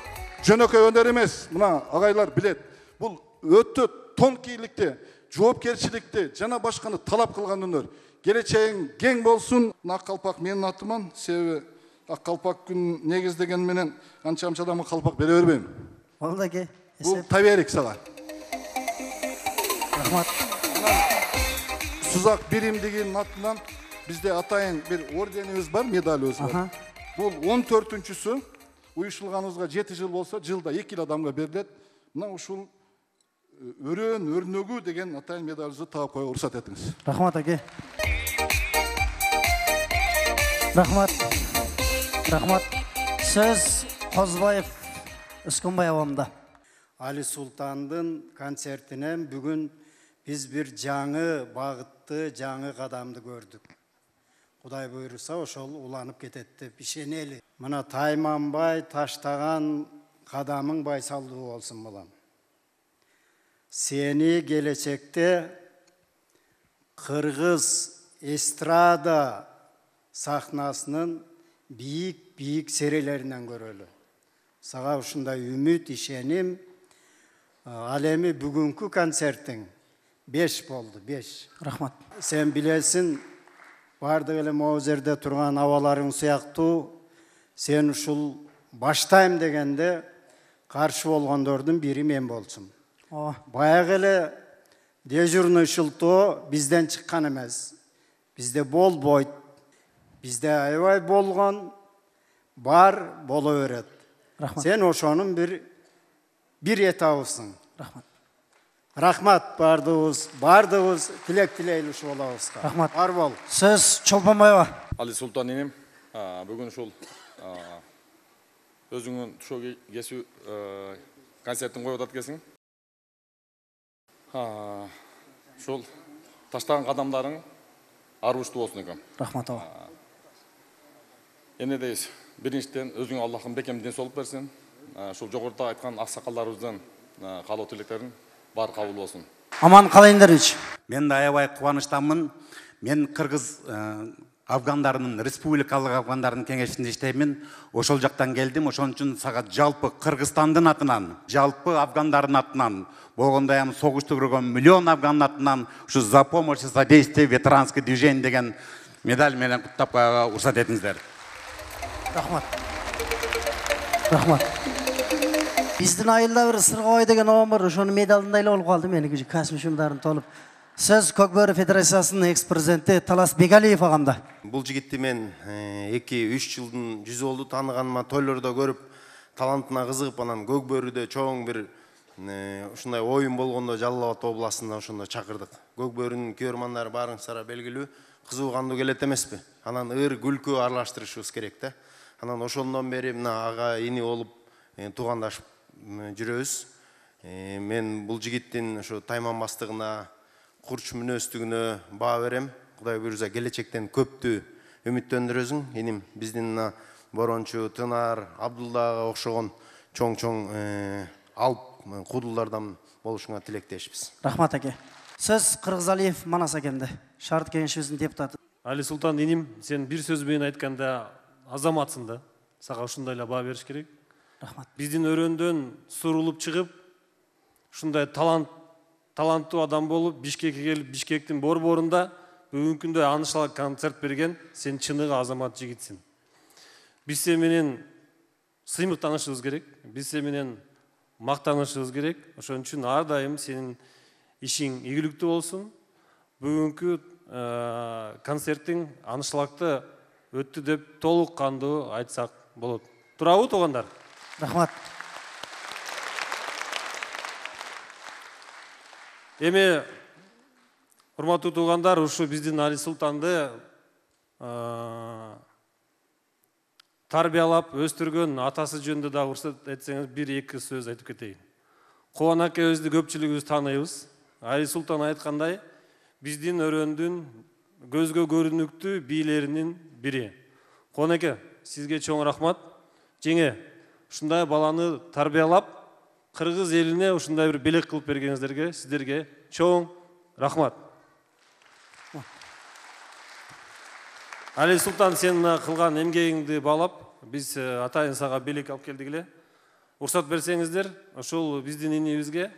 жөнөкөй өнөр эмес. Мына агайлар билет. Бул өтө тонкийликти, жоопкерчиликти жана башканы талап кылган өнөр. Келечегиң кең болсун. Ак калпак менин атыман, себеби ак калпак күн негиздеген менен анча адамга калпак бере бербейм. Болду аке. Бул таберик сага. Рахмат. Сузак биримдигинин атынан бизде атайын бир орденибиз бар, медалыбыз бар. Бул 14-чүсү уюшулганыбызга 7 жыл болсо, жылда 2 адамга берилет. Мына ушул өрөн, өрнөгү деген атайын медалыбызды таап коюуга уруксат этиңиз. Рахмат аке. Рахмат. Рахмат. Сөз Козбаев Өскөнбай абамда. Али Султандын концертинен бүгүн биз бир жаңы багытты, жаңы кадамды көрдүк. Кудай буйруса ошол уланып кетет деп ишенели. Мына тайманбай таштаган кадамың байсалдуу болсун балам. Сени келечекте кыргыз эстрада сахнасынын бийик серелеринен көрөлү. Сага ушундай үмүт, ишеним. Ал эми бүгүнкү концертиң 5 болду, 5. Рахмат. Сен билесиң, бардык эле могу жерде турган абаларың сыяктуу, сен ушул баштайм дегенде каршы болгондордун бири мен болсум. Баягы эле дежурный шылтоо бизден чыккан эмес. Бизде болбойт. Бизде аябай болгон, бар боло берет. Сен ошонун бир этабысың. Рахмат. Рахмат бардыгыбыз тилек тилейли ушул болобузга. Рахмат. Бар бол. Сөз Чолпонбаева. Али Султан инем, бүгүн ушул өзүңүн тушоо кесүү концертин коюп атат экенсиң. ушул таштаган кадамдарың аргуштуу болсун экен. Рахмат аба. Эне дейс, биринчиден өзүңө Аллахым бекем денсолук берсин. Ушул жогоруда айткан аксакалдарыбыздын каалоо тилектерин бар кабыл болсун. Аман калайындарыч. Мен да аябай кубанычтамын. Мен кыргыз афгандарынын, республикалык афгандарынын кеңешинде иштеймин. Ошол жактан келдим. Ошон үчүн сага жалпы Кыргызстандын атынан, жалпы афгандардын атынан, болгондой эми согушту көргөн миллион афгандын атынан ушу за помощь и содействие ветеранский движение деген медаль менен куттап коюуга уруксат этиңиздер. Рахмат. Рахмат. Биздин айылда бир Сыргабай деген оғам бар, ошонун медалындай эле болуп калды меники касым шумдарын толуп. Сөз Көкбөрү Федерациясынын экс-президенти Талас Бегалиев агамда. Бул жигитти мен 2-3 жылдын жүзү болду тааныганыма, тойлордо көрүп, талантына кызыгып, анан Көкбөрүдө чоң бир ушундай оюн болгондо Жалал Абад областында ошондо чакырдык. Көкбөрүнүн көрмандары барыңыздар белгилүү, кызуу кандуу келет эмеспи? Анан ыр күлкү аралаштырышыбыз керек да. Анан ошондон бери мына ага ини болуп туугандашып жүрөбүз. Мен бул жигиттин ошо тайманбастыгына, курч мүнөздүгүнө баа берем. Кудай буйрса келечектен көптү үмүттөндүрөсүң. Иним биздин Борончу, Тынар, Абдуллага окшогон чоң алып кудулдардан болушуңа тилектешпиз. Рахмат аке. Сөз Кыргызалиев Манас акемде. Шарт кеңешибиздин депутаты. Али Султан иним, сен бир сөз менен айтканда азаматсың да. Сага ушундай эле баа бериш керек. Рахмат. Биздин өрөөндөн сурулуп чыгып, ушундай таланттуу адам болуп, Бишкекке келип, Бишкектин борборунда бүгүнкү күндө анышлык концерт берген, сен чыныгы азамат жигитсиң. Биз сен менен сыймыктанышыбыз керек, биз сен менен мактанышыбыз керек. Ошон үчүн ар дайым сенин ишиң ийгиликтүү болсун. Бүгүнкү концерттин анышлыкты өттү деп толук кандуу айтсак болот. Турабы туугандар? Рахмат. Эми урматтуу туугандар, ушу биздин Али Султанды тарбиялап өстүргөн атасы жөнүндө да уруксат этсеңиз бир-эки сөз айтып кетейин. Кубан акебизди көпчүлүгүбүз тааныйбыз. Али Султан айткандай, биздин өрөөндүн көзгө көрүнүктүү бийлеринин бири. Кубан аке, сизге чоң рахмат. Жеңе, ушундай баланы тарбиялап, кыргыз элине ушундай бир белек кылып бергениңиздерге, сиздерге чоң рахмат. Али Султан, сен кылган эмгегиңди баалап, биз атайын сага белек алып келдик эле. Уруксат берсеңиздер, ошол биздин инибизге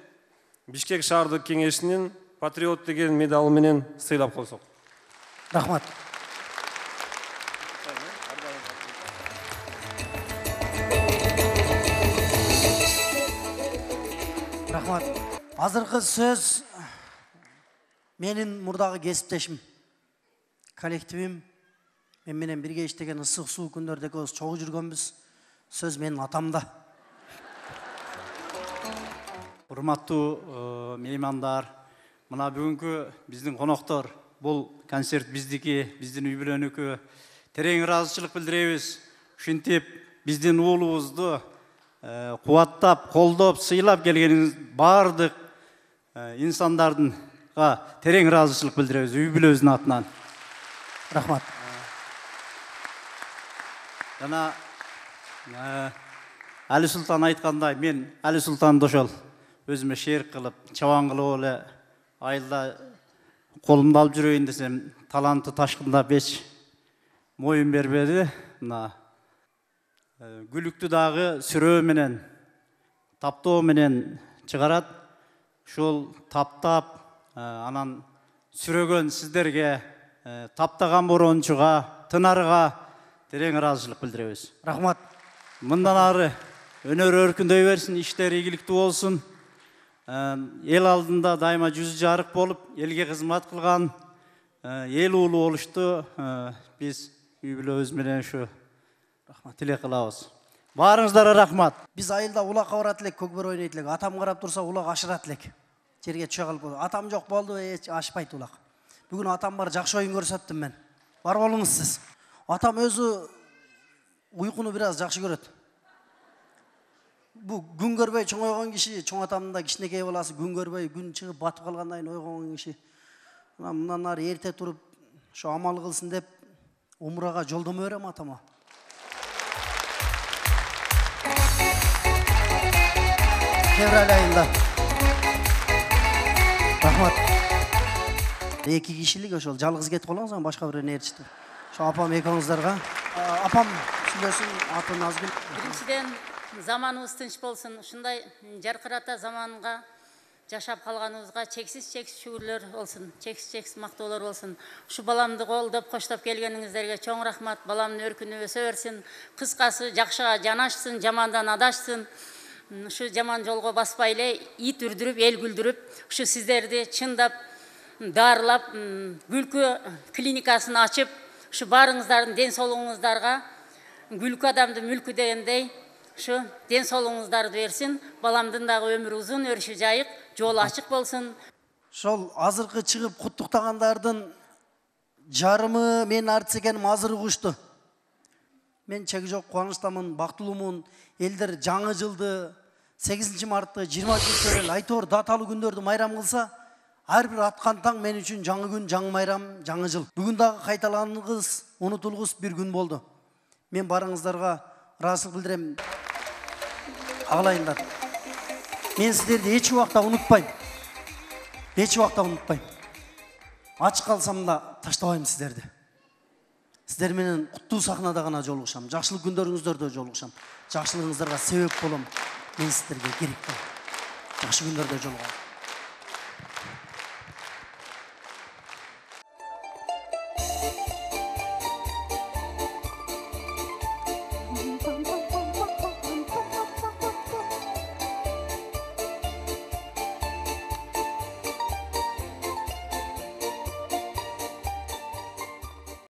Бишкек шаардык кеңешинин патриот деген медалы менен сыйлап койсок. Рахмат. Рахмат. Азыркы сөз менин мурдагы кесиптешим, коллективим, мен менен бирге иштеген ысык суу күндөрдө экөөбүз чогуу жүргөнбүз. Сөз менин атамда. Урматтуу меймандар, мына бүгүнкү биздин коноктор, бул концерт биздики, биздин үй бүлөнүкү. Терең ыраазычылык билдиребиз. Ушинтип биздин уулубузду кубаттап, колдоп, сыйлап келгениңиз бардык инсандардынга терең ыраазычылык билдиребиз үй бүлөбүздүн атынан. Рахмат. Жана Али Султан айткандай, мен Али Султанды ошол өзүмө шерк кылып, чабан кылып эле айылда колумду алып жүрөйүн десем, таланты ташкындап эч моюн бербеди. Мына күлүктү дагы сүрөө менен, таптоо менен чыгарат. Ушул таптап, анан сүрөгөн сиздерге, таптаган Борончуга, Тынарга терең ыраазычылык билдиребиз. Рахмат. Мындан ары өнөр өркүндөй берсин, иштер ийгиликтүү болсун. Эл алдында дайыма жүзү жарык болуп, элге кызмат кылган, эл уулу болушту биз үй бүлөбүз менен ушу тилек кылабыз. Баарыңыздарга рахмат. Биз айылда улакка барат элек, көкбөр ойнойт элек. Атам карап турса улак ашырат элек. Жерге түшө калып, атам жок болду, эч ашпайт улак. Бүгүн атам бар, жакшы оюн көрсөттүм мен. Бар болуңуз сиз. Атам өзү уйкуну бир аз жакшы көрөт. Бу күн көрбөй чоңойгон киши, чоң атамдын да кичинекей баласы күн көрбөй, күн чыгып батып калгандан кийин ойгон киши Мындан ары ерте туруп ошо амал кылсын деп умрага жолдомо берем атама. Февраль айында. Рахмат. 2 кишилик ошол жалгыз кетип калгансың, башка бирөөнү ээрчитип. Ошо апам экөөңүздөргө. Апам сүйлөсүн, аты Назгүл. Биринчиден заманыбыз тынч болсун. Ушундай жаркырата заманга жашап калганыбызга чексиз шүгүрлөр болсун, чексиз мактоолор болсун. Ушу баламды колдоп, коштоп келгениңиздерге чоң рахмат. Баламдын өркүнү өсө берсин. Кыскасы жакшыга жанашсын, жамандан адашсын. Ушу жаман жолго баспай эле ит үрдүрүп, эл күлдүрүп, ушу сиздерди чындап дарылап, күлкү клиникасын ачып, ушу баарыңыздардын ден соолугуңуздарга күлкү адамды мүлкү дегендей, ушу ден соолугуңуздарды берсин. Баламдын дагы өмүрү узун, өрүшү жайык, жолу ачык болсун. Ошол азыркы чыгып куттуктагандардын жарымы мен артыс экеним азыр угушту. Мен чеги жок кубанычтамын, бактылуумун. Элдер жаңы жылды 8 мартты 20 айтор даталуу күндөрдү майрам кылса, ар бир аткан таң мен үчүн жаңы күн, жаңы майрам, жаңы жыл. Бүгүн дагы кайталангыс, унутулгус бир күн болду. Мен барыңыздарга ыраазычылык билдирем. Агылайындар. Мен сиздерди эч убакта унутпайм. Эч убакта унутпайм. Ач калсам да таштабайм сиздерди. Сиздер менен куттуу сахнада гана жолугушам. Жакшылык күндөрүңүздөрдө жолугушам. Жакшылыгыңыздарга себеп болом. Мен сиздерге керек болом. Жакшы күндөрдө жолугам.